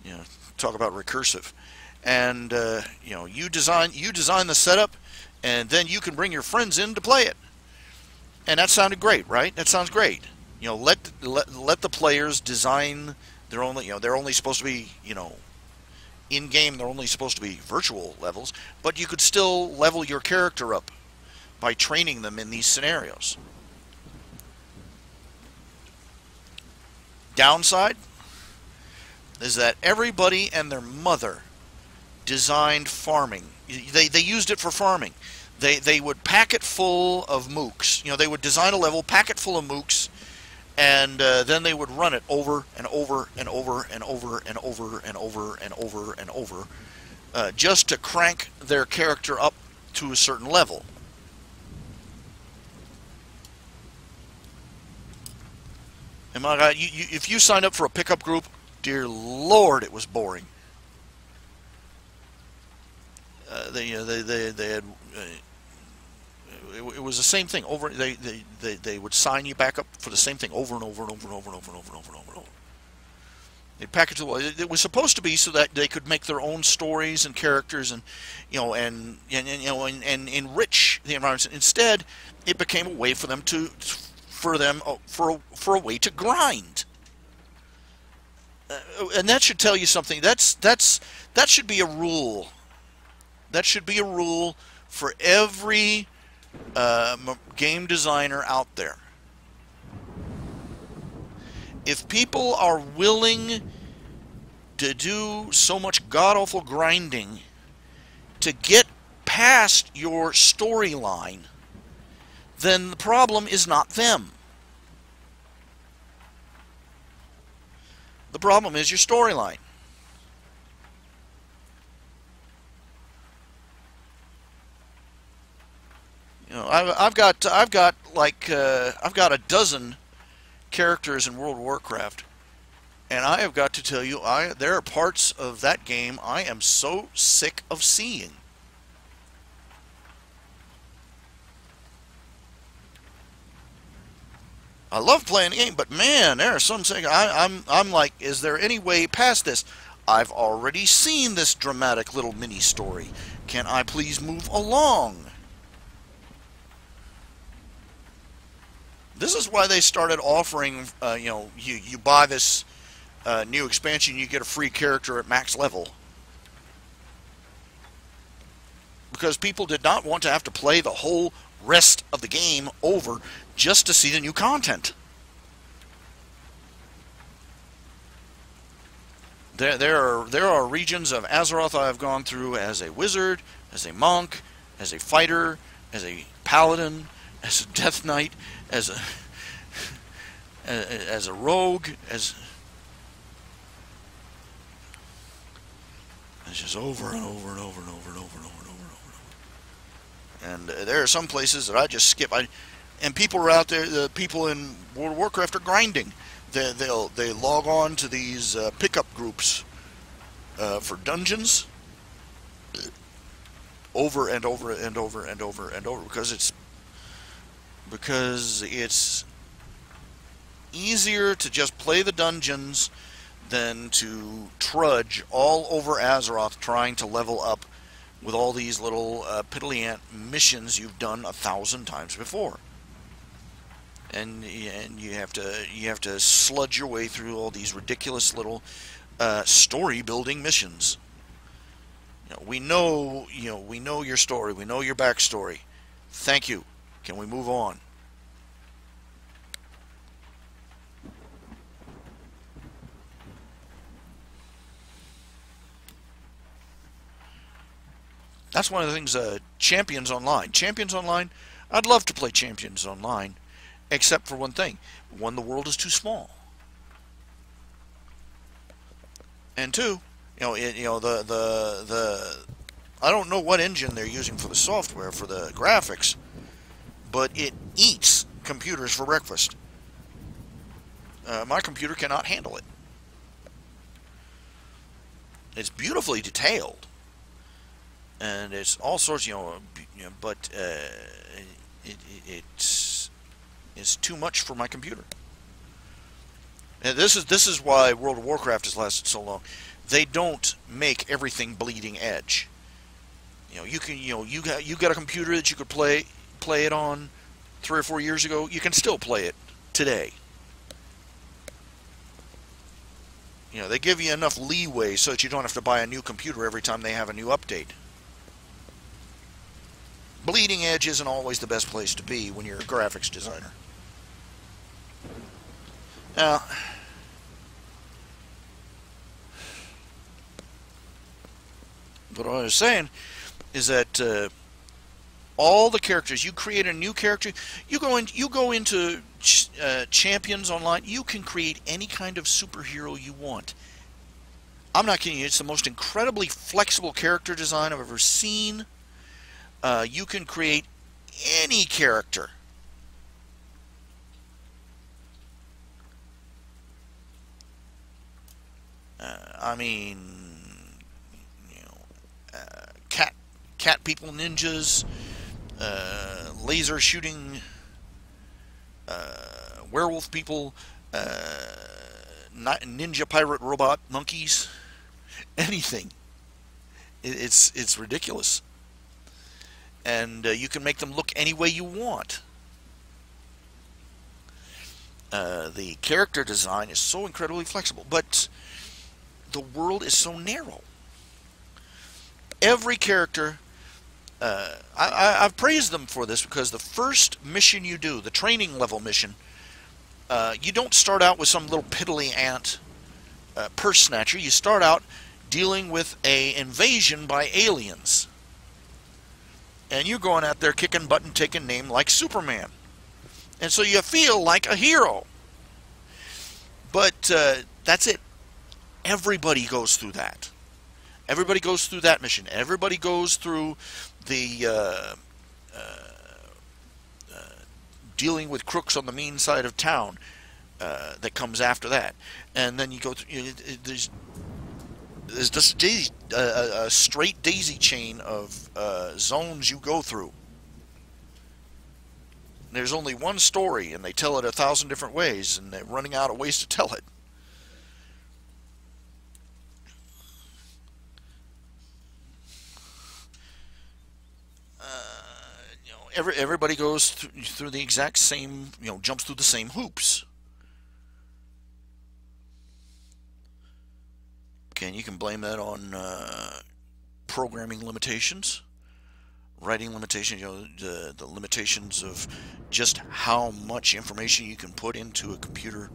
[SPEAKER 1] You know, talk about recursive. And you know, you design the setup, and then you can bring your friends in to play it. And that sounded great, right? That sounds great. You know, let the players design their own. You know, they're only supposed to be, you know, in game. They're only supposed to be virtual levels, but you could still level your character up by training them in these scenarios. Downside is that everybody and their mother designed farming. They used it for farming. They would pack it full of mooks. You know, they would design a level, pack it full of mooks, and then they would run it over and over and over and over and over and over and over and over, just to crank their character up to a certain level. And my God, if you signed up for a pickup group, dear Lord, it was boring. They had it was the same thing over. They would sign you back up for the same thing over and over and over and over and over and over and over and over and over. They packaged it was supposed to be so that they could make their own stories and characters, and you know, and enrich the environment. Instead, it became a way for them for a way to grind. And that should tell you something. That should be a rule. That should be a rule for every game designer out there. If people are willing to do so much god-awful grinding to get past your storyline, then the problem is not them. The problem is your storyline. You know, I've got a dozen characters in World of Warcraft, and I have got to tell you, there are parts of that game I am so sick of seeing. I love playing the game, but man, there are some saying I'm like, is there any way past this? I've already seen this dramatic little mini story. Can I please move along? This is why they started offering, you know, you buy this new expansion, you get a free character at max level. Because people did not want to have to play the whole rest of the game over just to see the new content. There are regions of Azeroth I have gone through as a wizard, as a monk, as a fighter, as a paladin, as a death knight, as a rogue, it's just over and over and over and over and over and over and over and over and over. And there are some places that I just skip. And people are out there. The people in World of Warcraft are grinding. They log on to these pickup groups for dungeons over and over and over and over and over because it's easier to just play the dungeons than to trudge all over Azeroth trying to level up with all these little piddly ant missions you've done 1,000 times before. And you have to sludge your way through all these ridiculous little story building missions. You know, we know your story. We know your backstory. Thank you. Can we move on? That's one of the things, Champions Online. Champions Online, I'd love to play Champions Online, except for one thing. One, the world is too small. And two, I don't know what engine they're using for the software, for the graphics, but it eats computers for breakfast. My computer cannot handle it. It's beautifully detailed. And it's all sorts, but it's is too much for my computer. And this is why World of Warcraft has lasted so long. They don't make everything bleeding edge. You know, you got a computer that you could play it on 3 or 4 years ago. You can still play it today. You know, they give you enough leeway so that you don't have to buy a new computer every time they have a new update. Bleeding edge isn't always the best place to be when you're a graphics designer. Now, but what I was saying is that all the characters, you create a new character, you go into Champions Online, you can create any kind of superhero you want. I'm not kidding you, it's the most incredibly flexible character design I've ever seen. You can create any character. I mean, you know, cat people ninjas, laser shooting werewolf people, ninja pirate robot monkeys, anything. It's ridiculous. And you can make them look any way you want. The character design is so incredibly flexible, but the world is so narrow. Every character, I've praised them for this, because the first mission you do, the training level mission, you don't start out with some little piddly ant purse snatcher. You start out dealing with an invasion by aliens. And you're going out there kicking butt and taking name like Superman. And so you feel like a hero. But that's it. Everybody goes through that. Everybody goes through that mission. Everybody goes through the dealing with crooks on the mean side of town that comes after that. And then you go through, there's just a straight daisy chain of zones you go through. There's only one story, and they tell it 1,000 different ways, and they're running out of ways to tell it. Everybody goes through the exact same, jumps through the same hoops. Okay, and you can blame that on programming limitations, writing limitations, the limitations of just how much information you can put into a computer.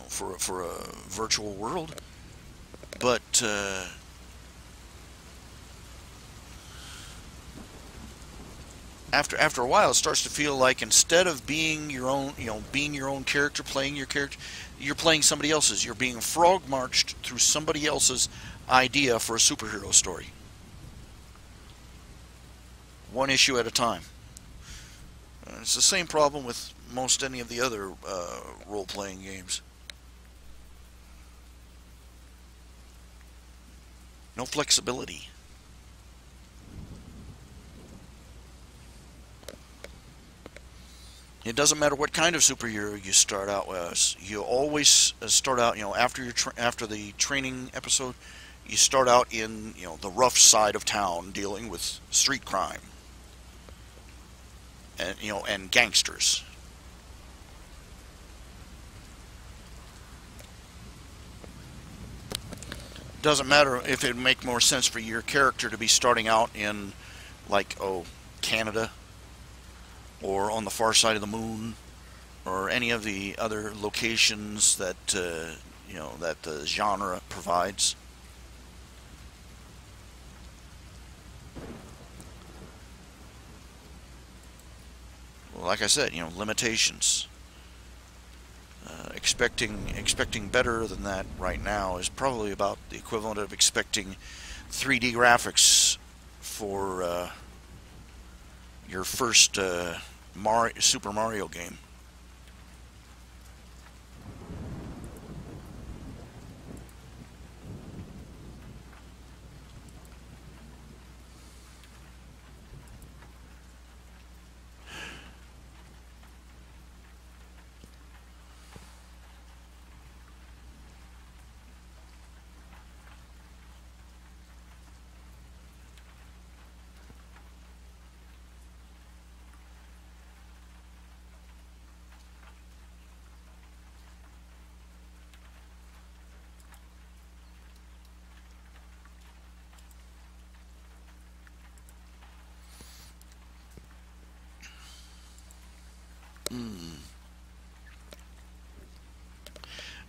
[SPEAKER 1] For a virtual world. But after a while, it starts to feel like, instead of being your own, being your own character, playing your character, you're playing somebody else's. You're being frog marched through somebody else's idea for a superhero story, one issue at a time. It's the same problem with most any of the other role-playing games. No flexibility. It doesn't matter what kind of superhero you start out with. You always start out, after the training episode, you start out in, the rough side of town, dealing with street crime and and gangsters. Doesn't matter if it would make more sense for your character to be starting out in, like, Canada, or on the far side of the moon, or any of the other locations that that the genre provides. Well, like I said, limitations. Expecting better than that right now is probably about the equivalent of expecting 3D graphics for your first Super Mario game.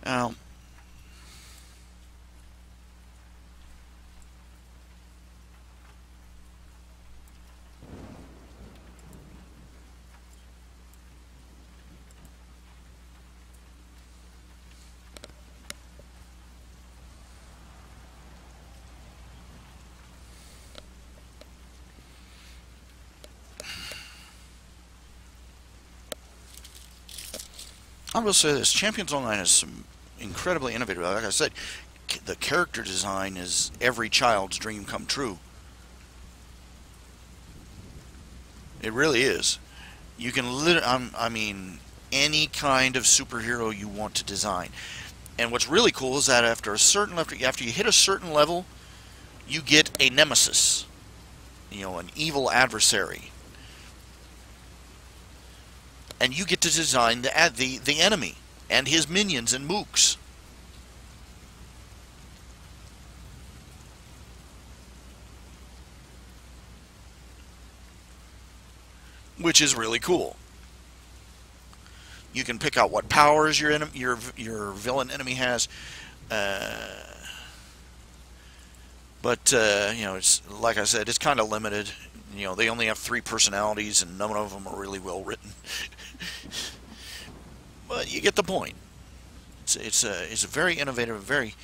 [SPEAKER 1] Now, I will say this, Champions Online is some incredibly innovative. Like I said, the character design is every child's dream come true. It really is. You can I mean, any kind of superhero you want to design. And what's really cool is that after you hit a certain level, you get a nemesis. You know, an evil adversary. And you get to design the enemy and his minions and mooks. Which is really cool. You can pick out what powers your villain enemy has, but you know, it's like I said, it's kind of limited. You know, they only have 3 personalities, and none of them are really well written. But you get the point. It's a very innovative, very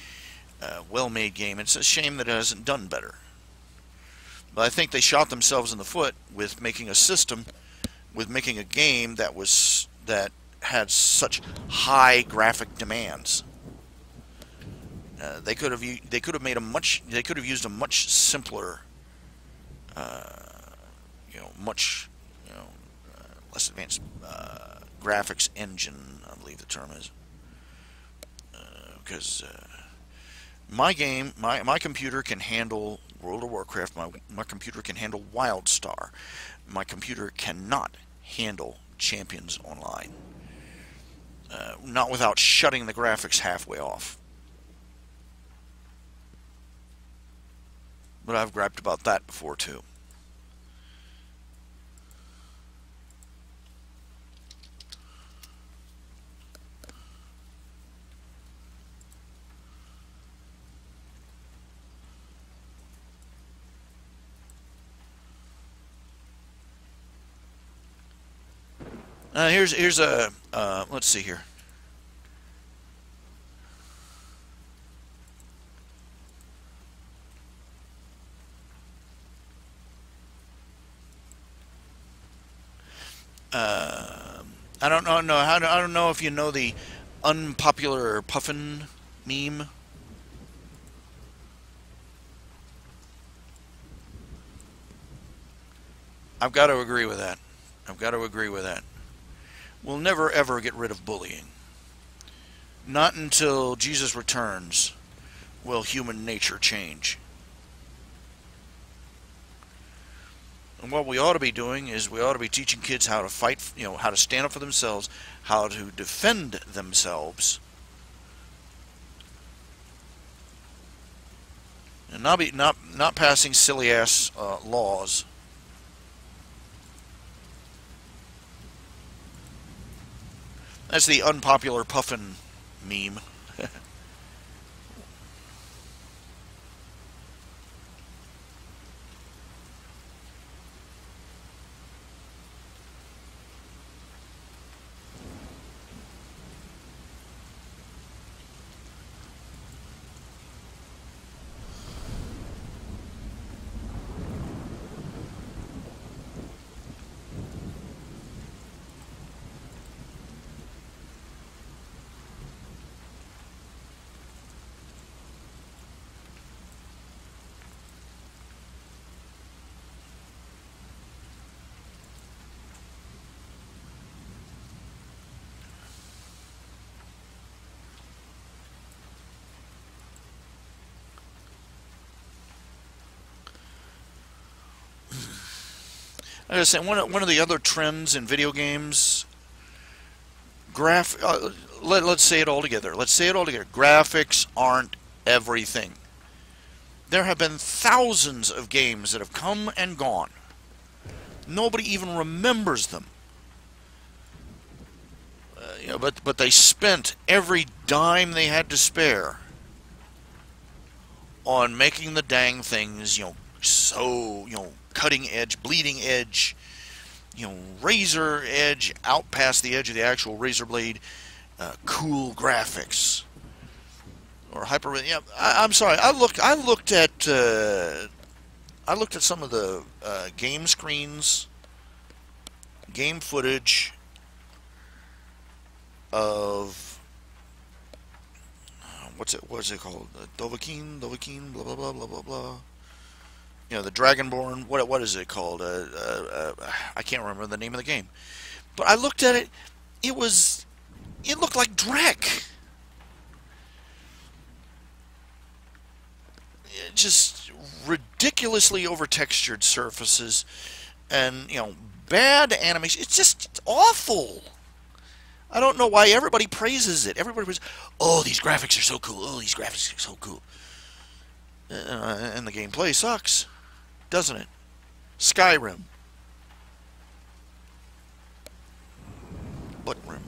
[SPEAKER 1] well-made game. It's a shame that it hasn't done better. But I think they shot themselves in the foot with making a system, with making a game that had such high graphic demands. They could have used a much simpler, you know, less advanced graphics engine, I believe the term is, because my computer can handle World of Warcraft. My computer can handle WildStar. My computer cannot handle Champions Online. Not without shutting the graphics halfway off. But I've griped about that before too. Here's a let's see here. I don't know. No, I don't know if you know the unpopular puffin meme. I've got to agree with that. I've got to agree with that. We'll never ever get rid of bullying. Not until Jesus returns will human nature change. And what we ought to be doing is we ought to be teaching kids how to fight, you know, how to stand up for themselves, how to defend themselves, and not passing silly ass laws. That's the unpopular puffin meme. Like I said, one of the other trends in video games, let's say it all together. Let's say it all together. Graphics aren't everything. There have been thousands of games that have come and gone. Nobody even remembers them. You know, but they spent every dime they had to spare on making the dang things, so, cutting edge, bleeding edge, razor edge out past the edge of the actual razor blade, cool graphics, or hyper. Yeah, I'm sorry. I looked at some of the game screens, game footage of what is it called? Dovahkiin, blah blah blah blah blah blah. The Dragonborn. What is it called? I can't remember the name of the game. But I looked at it. It looked like Drek. Just ridiculously over-textured surfaces, and bad animation. It's awful. I don't know why everybody praises it. Everybody was, oh, these graphics are so cool. Oh, these graphics are so cool. And the gameplay sucks, doesn't it? Skyrim. What rim?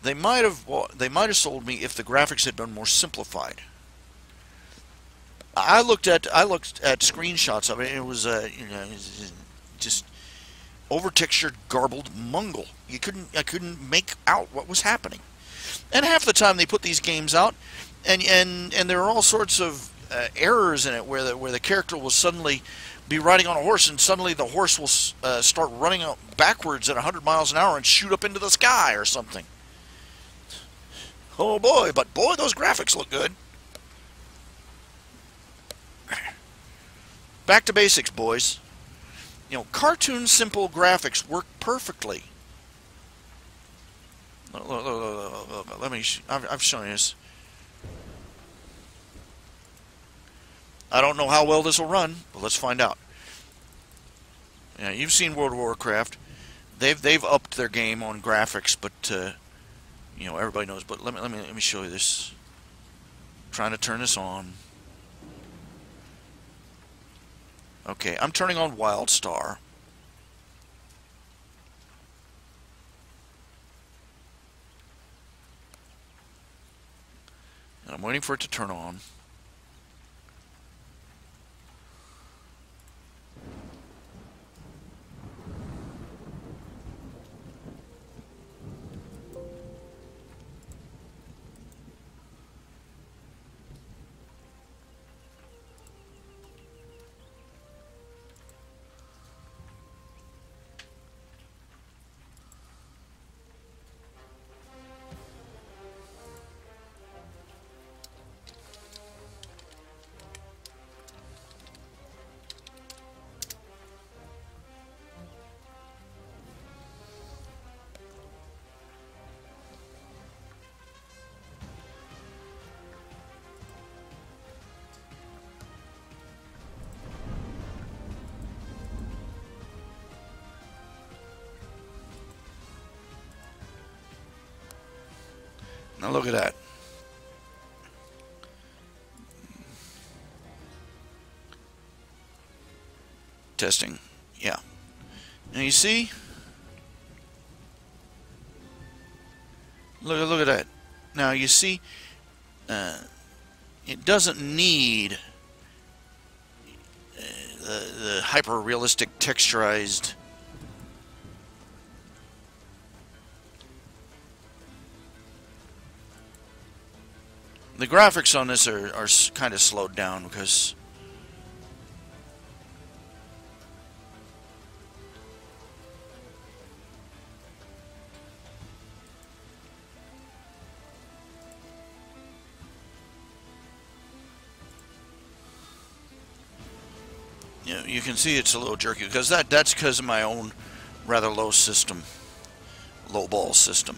[SPEAKER 1] They might have sold me if the graphics had been more simplified. I looked at screenshots of it, and it was just over textured, garbled mungle. I couldn't make out what was happening. And half the time they put these games out, and there are all sorts of errors in it where the character will suddenly be riding on a horse, and suddenly the horse will start running out backwards at 100 miles an hour and shoot up into the sky or something. Oh boy, but boy, those graphics look good. Back to basics, boys. Cartoon simple graphics work perfectly. Look, let me. I've shown you this. I don't know how well this will run, but let's find out. You've seen World of Warcraft. They've upped their game on graphics, but everybody knows. But let me show you this. I'm trying to turn this on. Okay, I'm turning on WildStar. And I'm waiting for it to turn on. Now look at that. Testing. Yeah. Now you see? Look at that. Now you see, it doesn't need the hyper-realistic texturized. The graphics on this are kind of slowed down because you can see it's a little jerky because that's because of my own rather low ball system.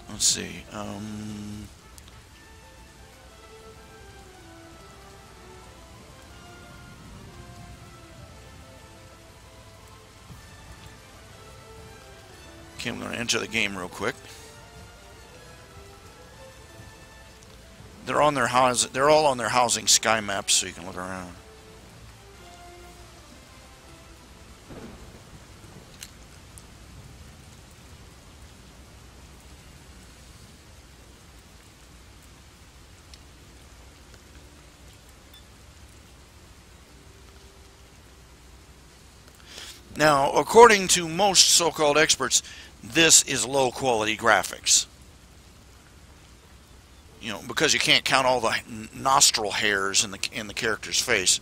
[SPEAKER 1] Let's see. Okay, I'm going to enter the game real quick. They're on their house. They're all on their housing sky maps, so you can look around. Now, according to most so-called experts, this is low-quality graphics. You know, because you can't count all the nostril hairs in the character's face.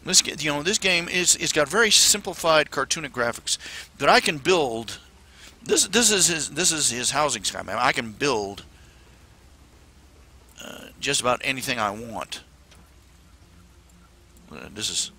[SPEAKER 1] This game is got very simplified cartoonic graphics that I can build. This is his housing sky map. I can build just about anything I want. This is.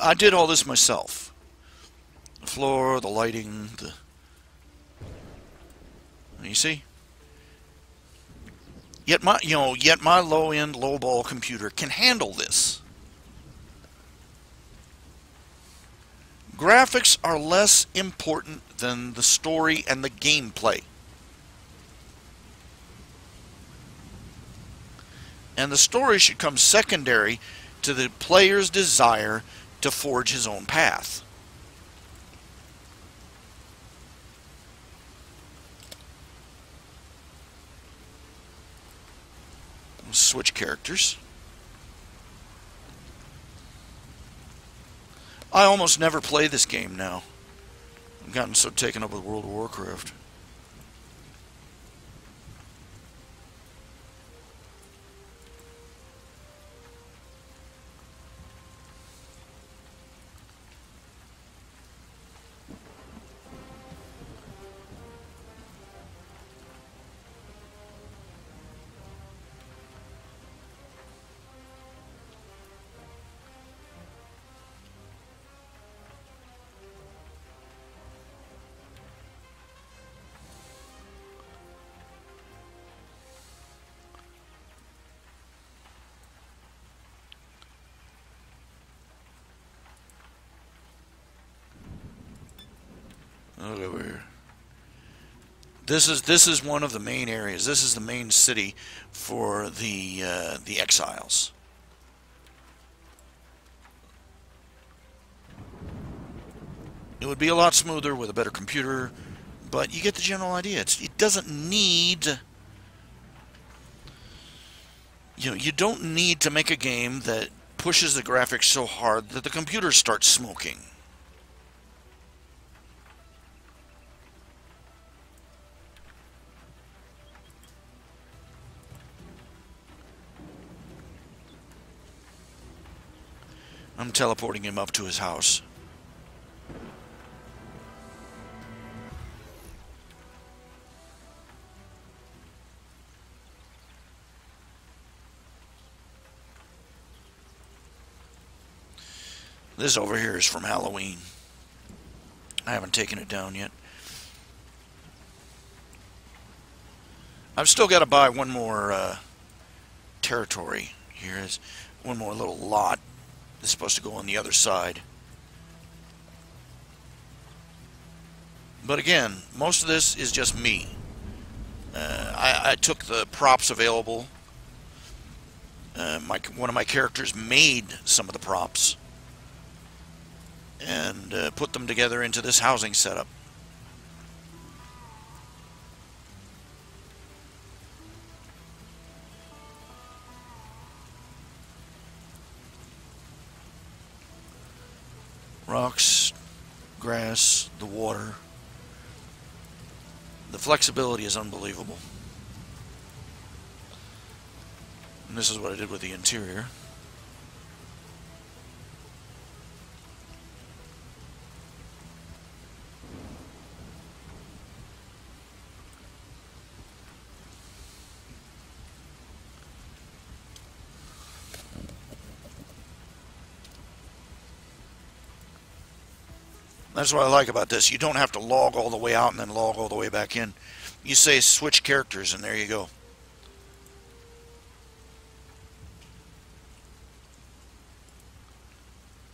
[SPEAKER 1] I did all this myself. The floor, the lighting, you see? Yet my low-end, low-ball computer can handle this. Graphics are less important than the story and the gameplay. And the story should come secondary to the player's desire to forge his own path. We'll switch characters. I almost never play this game now. I've gotten so taken up with World of Warcraft. Look over here. This is one of the main areas. This is the main city for the exiles. It would be a lot smoother with a better computer, but you get the general idea. It doesn't need. You don't need to make a game that pushes the graphics so hard that the computer starts smoking. I'm teleporting him up to his house. This over here is from Halloween. I haven't taken it down yet. I've still got to buy one more territory. Here is one more little lot. It's supposed to go on the other side. But again, most of this is just me. I took the props available. One of my characters made some of the props and put them together into this housing setup. Rocks, grass, the water. The flexibility is unbelievable. And this is what I did with the interior. That's what I like about this. You don't have to log all the way out and then log all the way back in. You say switch characters and there you go.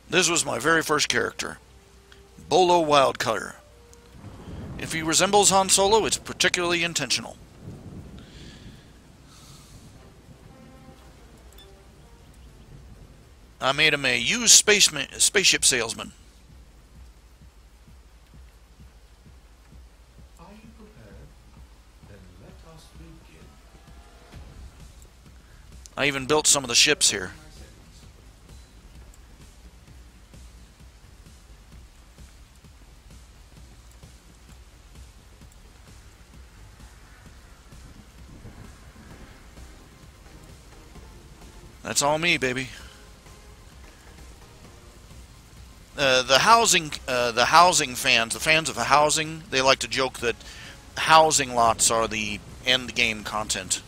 [SPEAKER 1] This was my very first character, Bolo Wildcutter. If he resembles Han Solo, it's particularly intentional. I made him a used spaceship salesman.
[SPEAKER 2] Are you prepared? Then let us begin.
[SPEAKER 1] I even built some of the ships here. That's all me, baby. The housing fans, the fans of housing, they like to joke that housing lots are the end game content.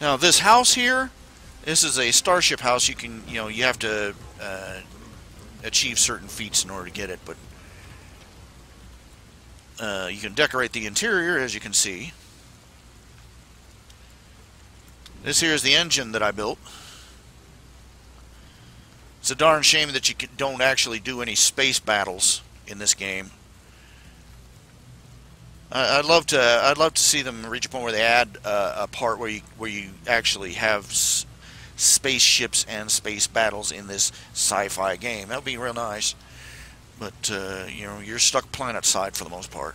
[SPEAKER 1] Now this house here, this is a starship house. You can, you have to achieve certain feats in order to get it, but you can decorate the interior, as you can see. This here is the engine that I built. It's a darn shame that you don't actually do any space battles in this game. I'd love to see them reach a point where they add a part where you actually have spaceships and space battles in this sci-fi game. That would be real nice. But you're stuck planet side for the most part.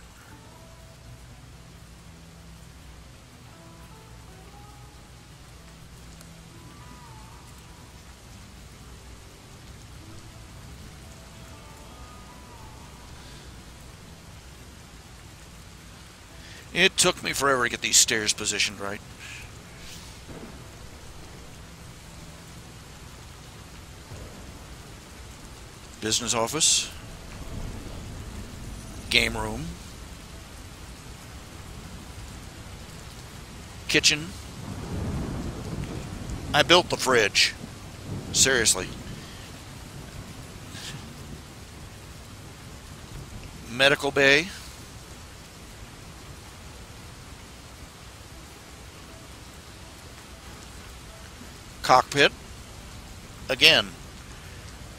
[SPEAKER 1] It took me forever to get these stairs positioned right. Business office. Game room. Kitchen. I built the fridge. Seriously. Medical bay. Cockpit. Again,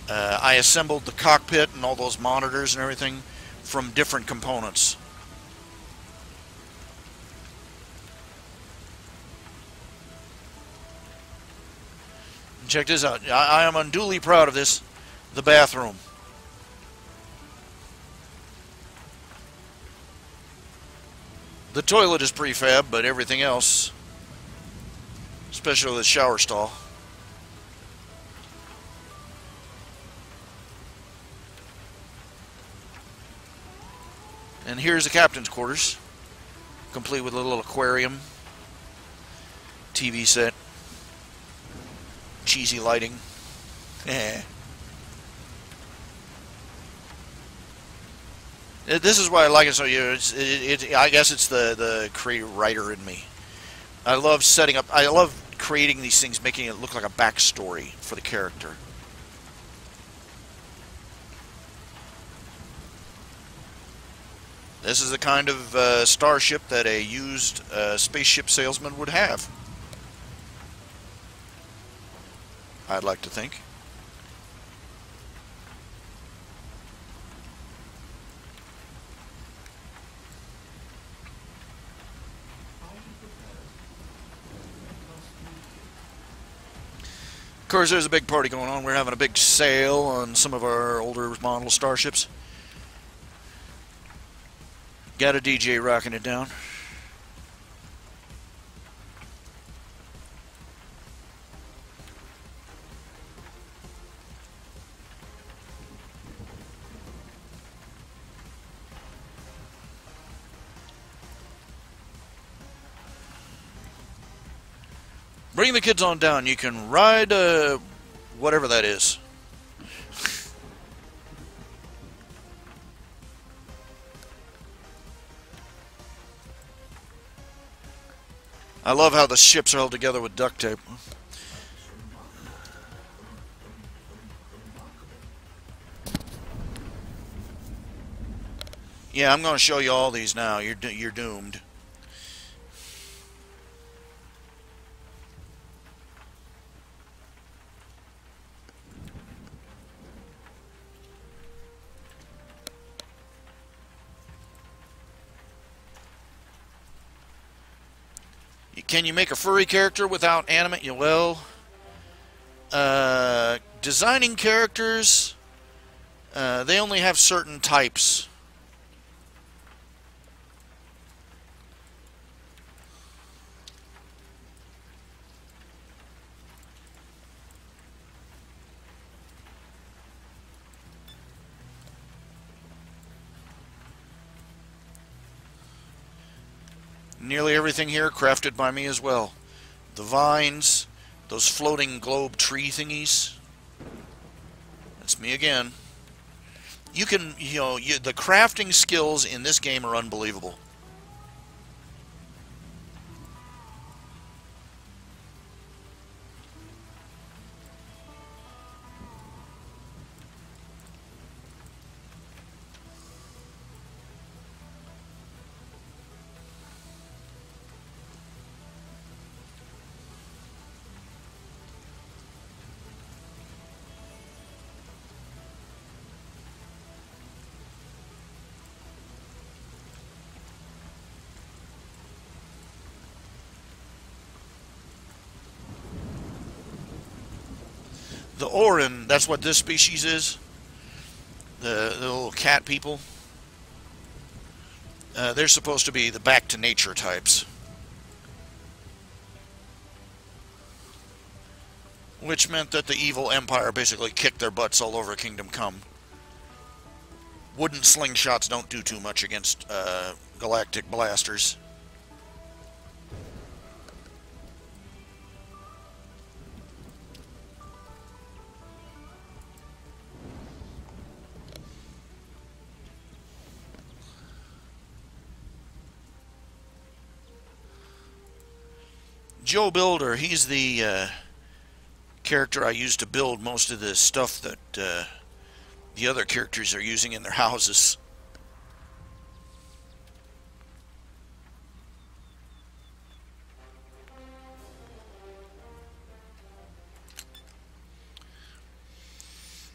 [SPEAKER 1] I assembled the cockpit and all those monitors and everything from different components. And check this out. I am unduly proud of this. The bathroom. The toilet is prefab, but everything else, especially the shower stall. And here's the captain's quarters, complete with a little aquarium, TV set, cheesy lighting. This is why I like it so. I guess it's the creator writer in me. I love setting up. I love creating these things, making it look like a backstory for the character. This is the kind of starship that a used spaceship salesman would have. I'd like to think. Of course, there's a big party going on. We're having a big sale on some of our older model starships. Got a DJ rocking it down. Bring the kids on down. You can ride whatever that is. I love how the ships are held together with duct tape. Yeah, I'm going to show you all these now. You're doomed. Can you make a furry character without animate? Well, designing characters, they only have certain types. Nearly everything here crafted by me as well. The vines, those floating globe tree thingies. That's me again. You can, the crafting skills in this game are unbelievable. The Orin, that's what this species is. The little cat people. They're supposed to be the back to nature types. Which meant that the evil empire basically kicked their butts all over Kingdom Come. Wooden slingshots don't do too much against galactic blasters. Joe Builder, he's the character I use to build most of the stuff that the other characters are using in their houses.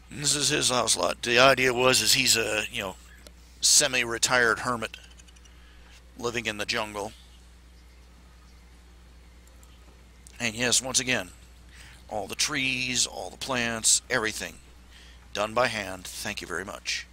[SPEAKER 1] And this is his house lot. The idea is he's a, semi-retired hermit living in the jungle. And yes, once again, all the trees, all the plants, everything done by hand. Thank you very much.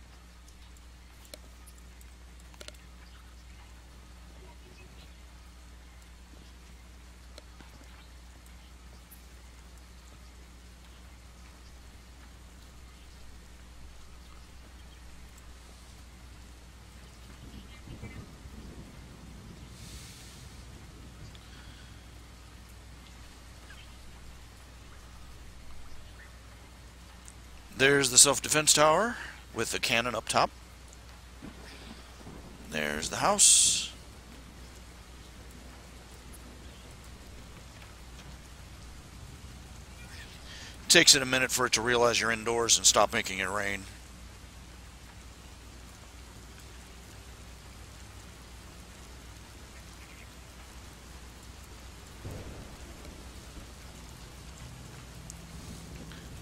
[SPEAKER 1] There's the self-defense tower with the cannon up top. There's the house. It takes it a minute for it to realize you're indoors and stop making it rain.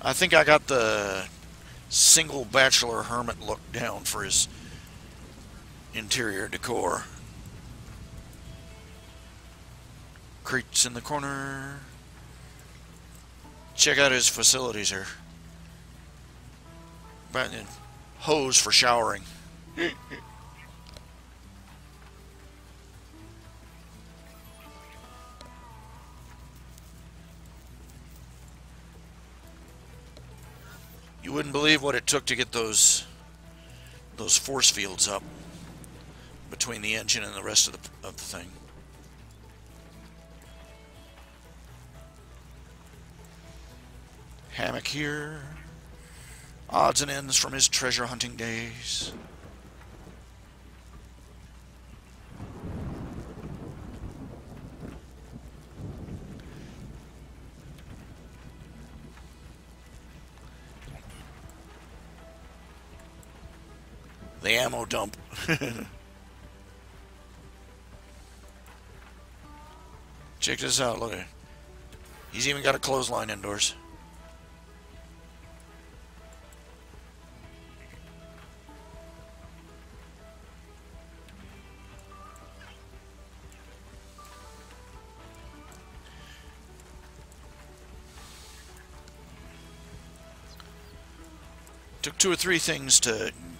[SPEAKER 1] I think I got the single bachelor hermit look down for his interior decor. Crates in the corner. Check out his facilities here. Hose for showering. You wouldn't believe what it took to get those force fields up between the engine and the rest of the thing. Hammock here. Odds and ends from his treasure hunting days. The ammo dump. Check this out, look at it. He's even got a clothesline indoors.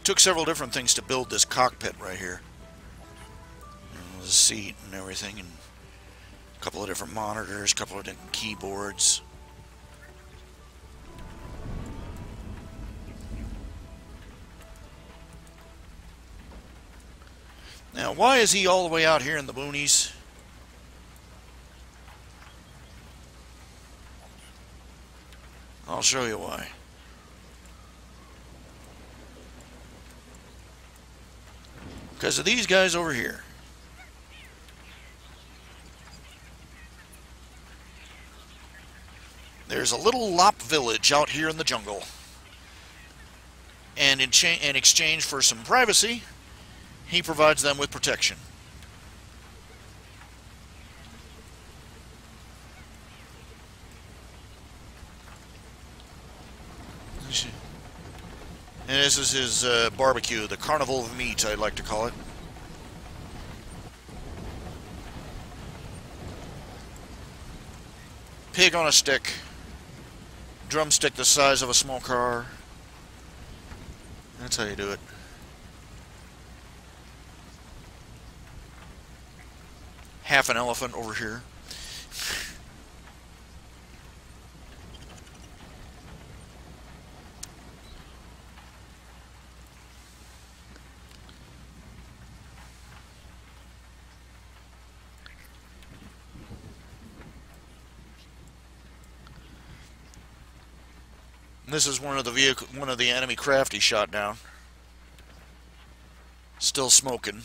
[SPEAKER 1] Took several different things to build this cockpit right here. The seat and everything, and a couple of different monitors, a couple of different keyboards. Now, why is he all the way out here in the boonies? I'll show you why. Because of these guys over here. There's a little lop village out here in the jungle. And in exchange for some privacy, he provides them with protection. And this is his barbecue, the carnival of meat, I'd like to call it. Pig on a stick. Drumstick the size of a small car. That's how you do it. Half an elephant over here. This is one of the enemy craft he shot down. Still smoking.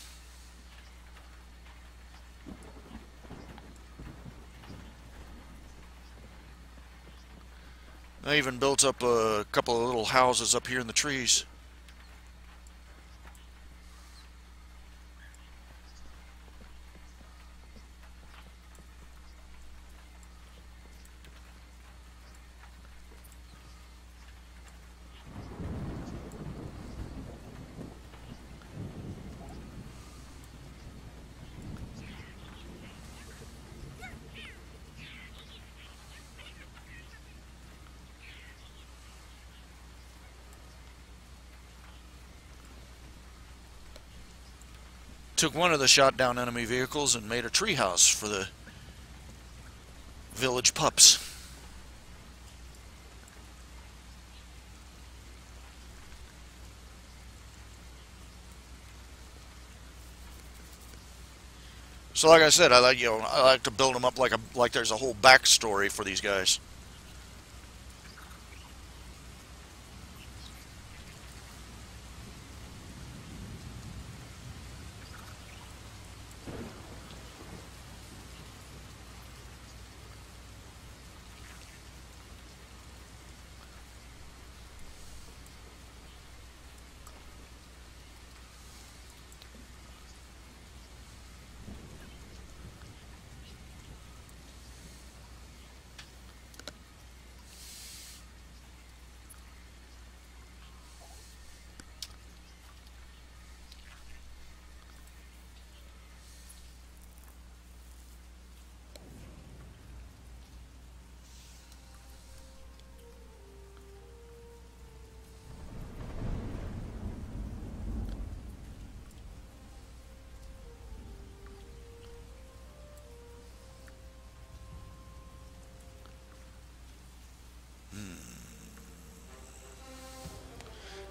[SPEAKER 1] I even built up a couple of little houses up here in the trees. Took one of the shot down enemy vehicles and made a treehouse for the village pups. So like I said, I like to build them up like there's a whole backstory for these guys.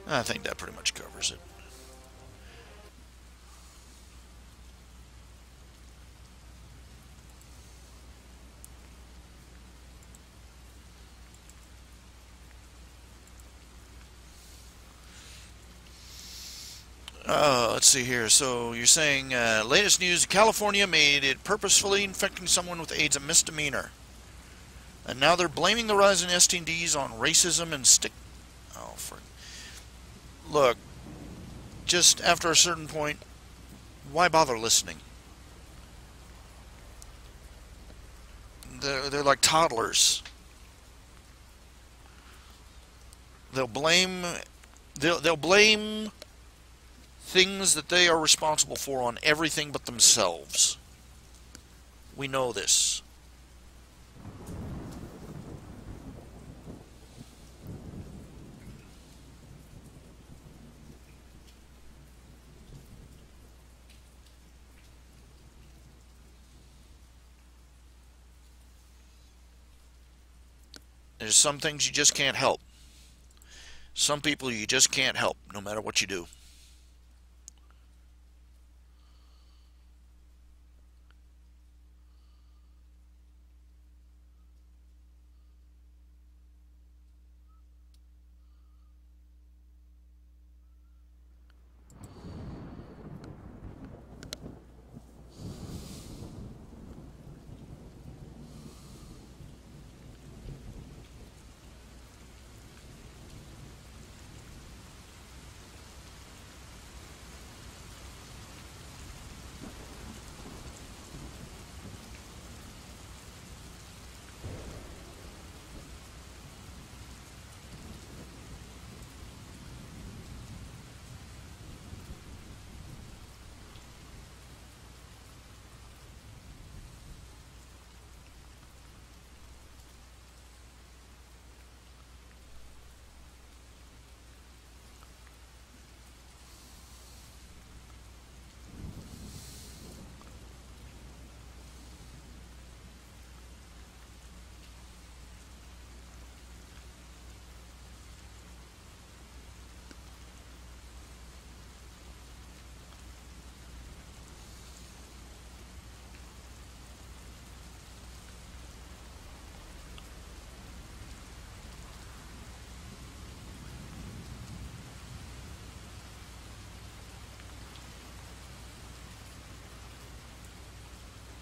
[SPEAKER 1] I think that pretty much covers it. Let's see here. So you're saying latest news: California made it purposefully infecting someone with AIDS a misdemeanor, and now they're blaming the rise in STDs on racism and stick. Oh, look, just after a certain point, why bother listening? They're like toddlers. They'll blame they'll blame things that they are responsible for on everything but themselves. We know this. There's some things you just can't help. Some people you just can't help, no matter what you do.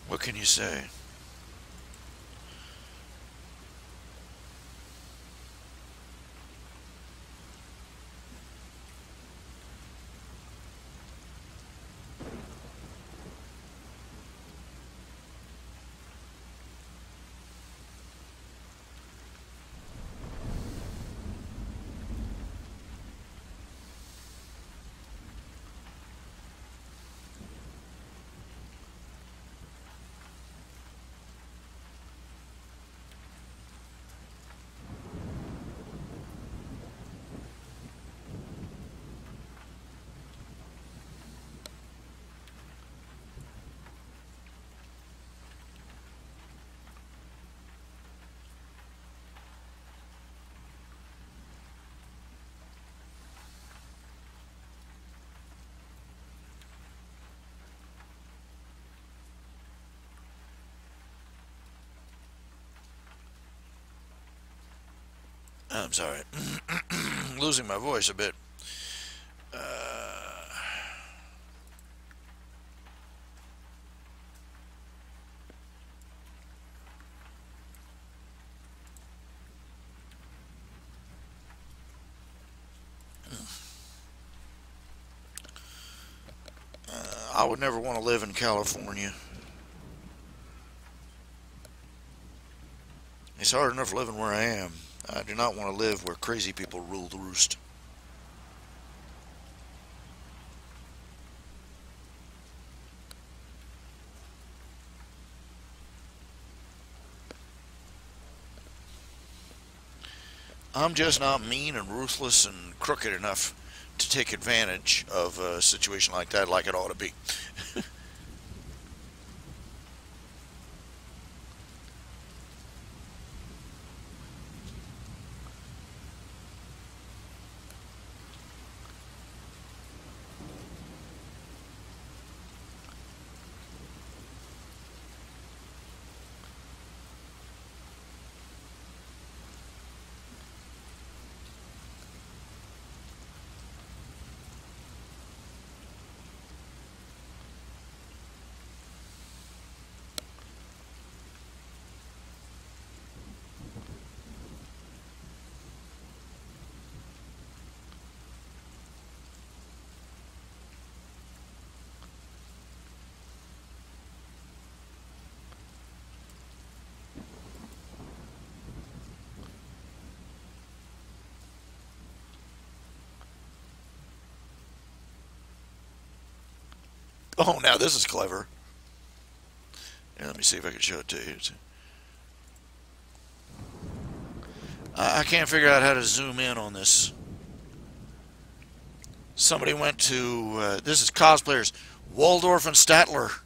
[SPEAKER 1] What can you say? I'm sorry. Losing my voice a bit. I would never want to live in California. It's hard enough living where I am. I do not want to live where crazy people rule the roost. I'm just not mean and ruthless and crooked enough to take advantage of a situation like that like it ought to be. Oh, now this is clever. Here, let me see if I can show it to you. I can't figure out how to zoom in on this. Somebody went to, this is cosplayers, Waldorf and Statler.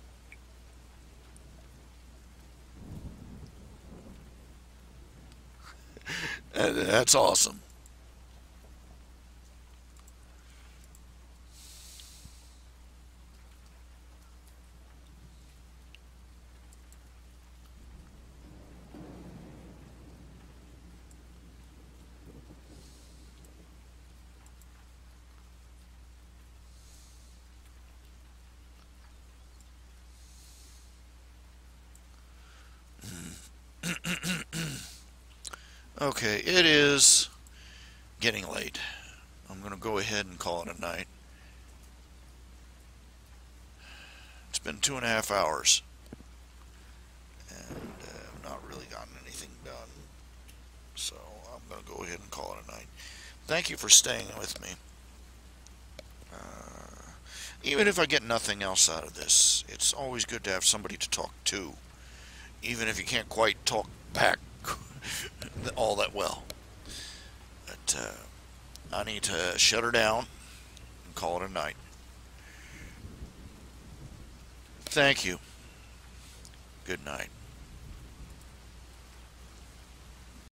[SPEAKER 1] That's awesome. Okay, it is getting late. I'm going to go ahead and call it a night. It's been 2.5 hours, and I've not really gotten anything done. So I'm going to go ahead and call it a night. Thank you for staying with me. Even if I get nothing else out of this, it's always good to have somebody to talk to, even if you can't quite talk back all that well. But I need to shut her down and call it a night. Thank you. Good night.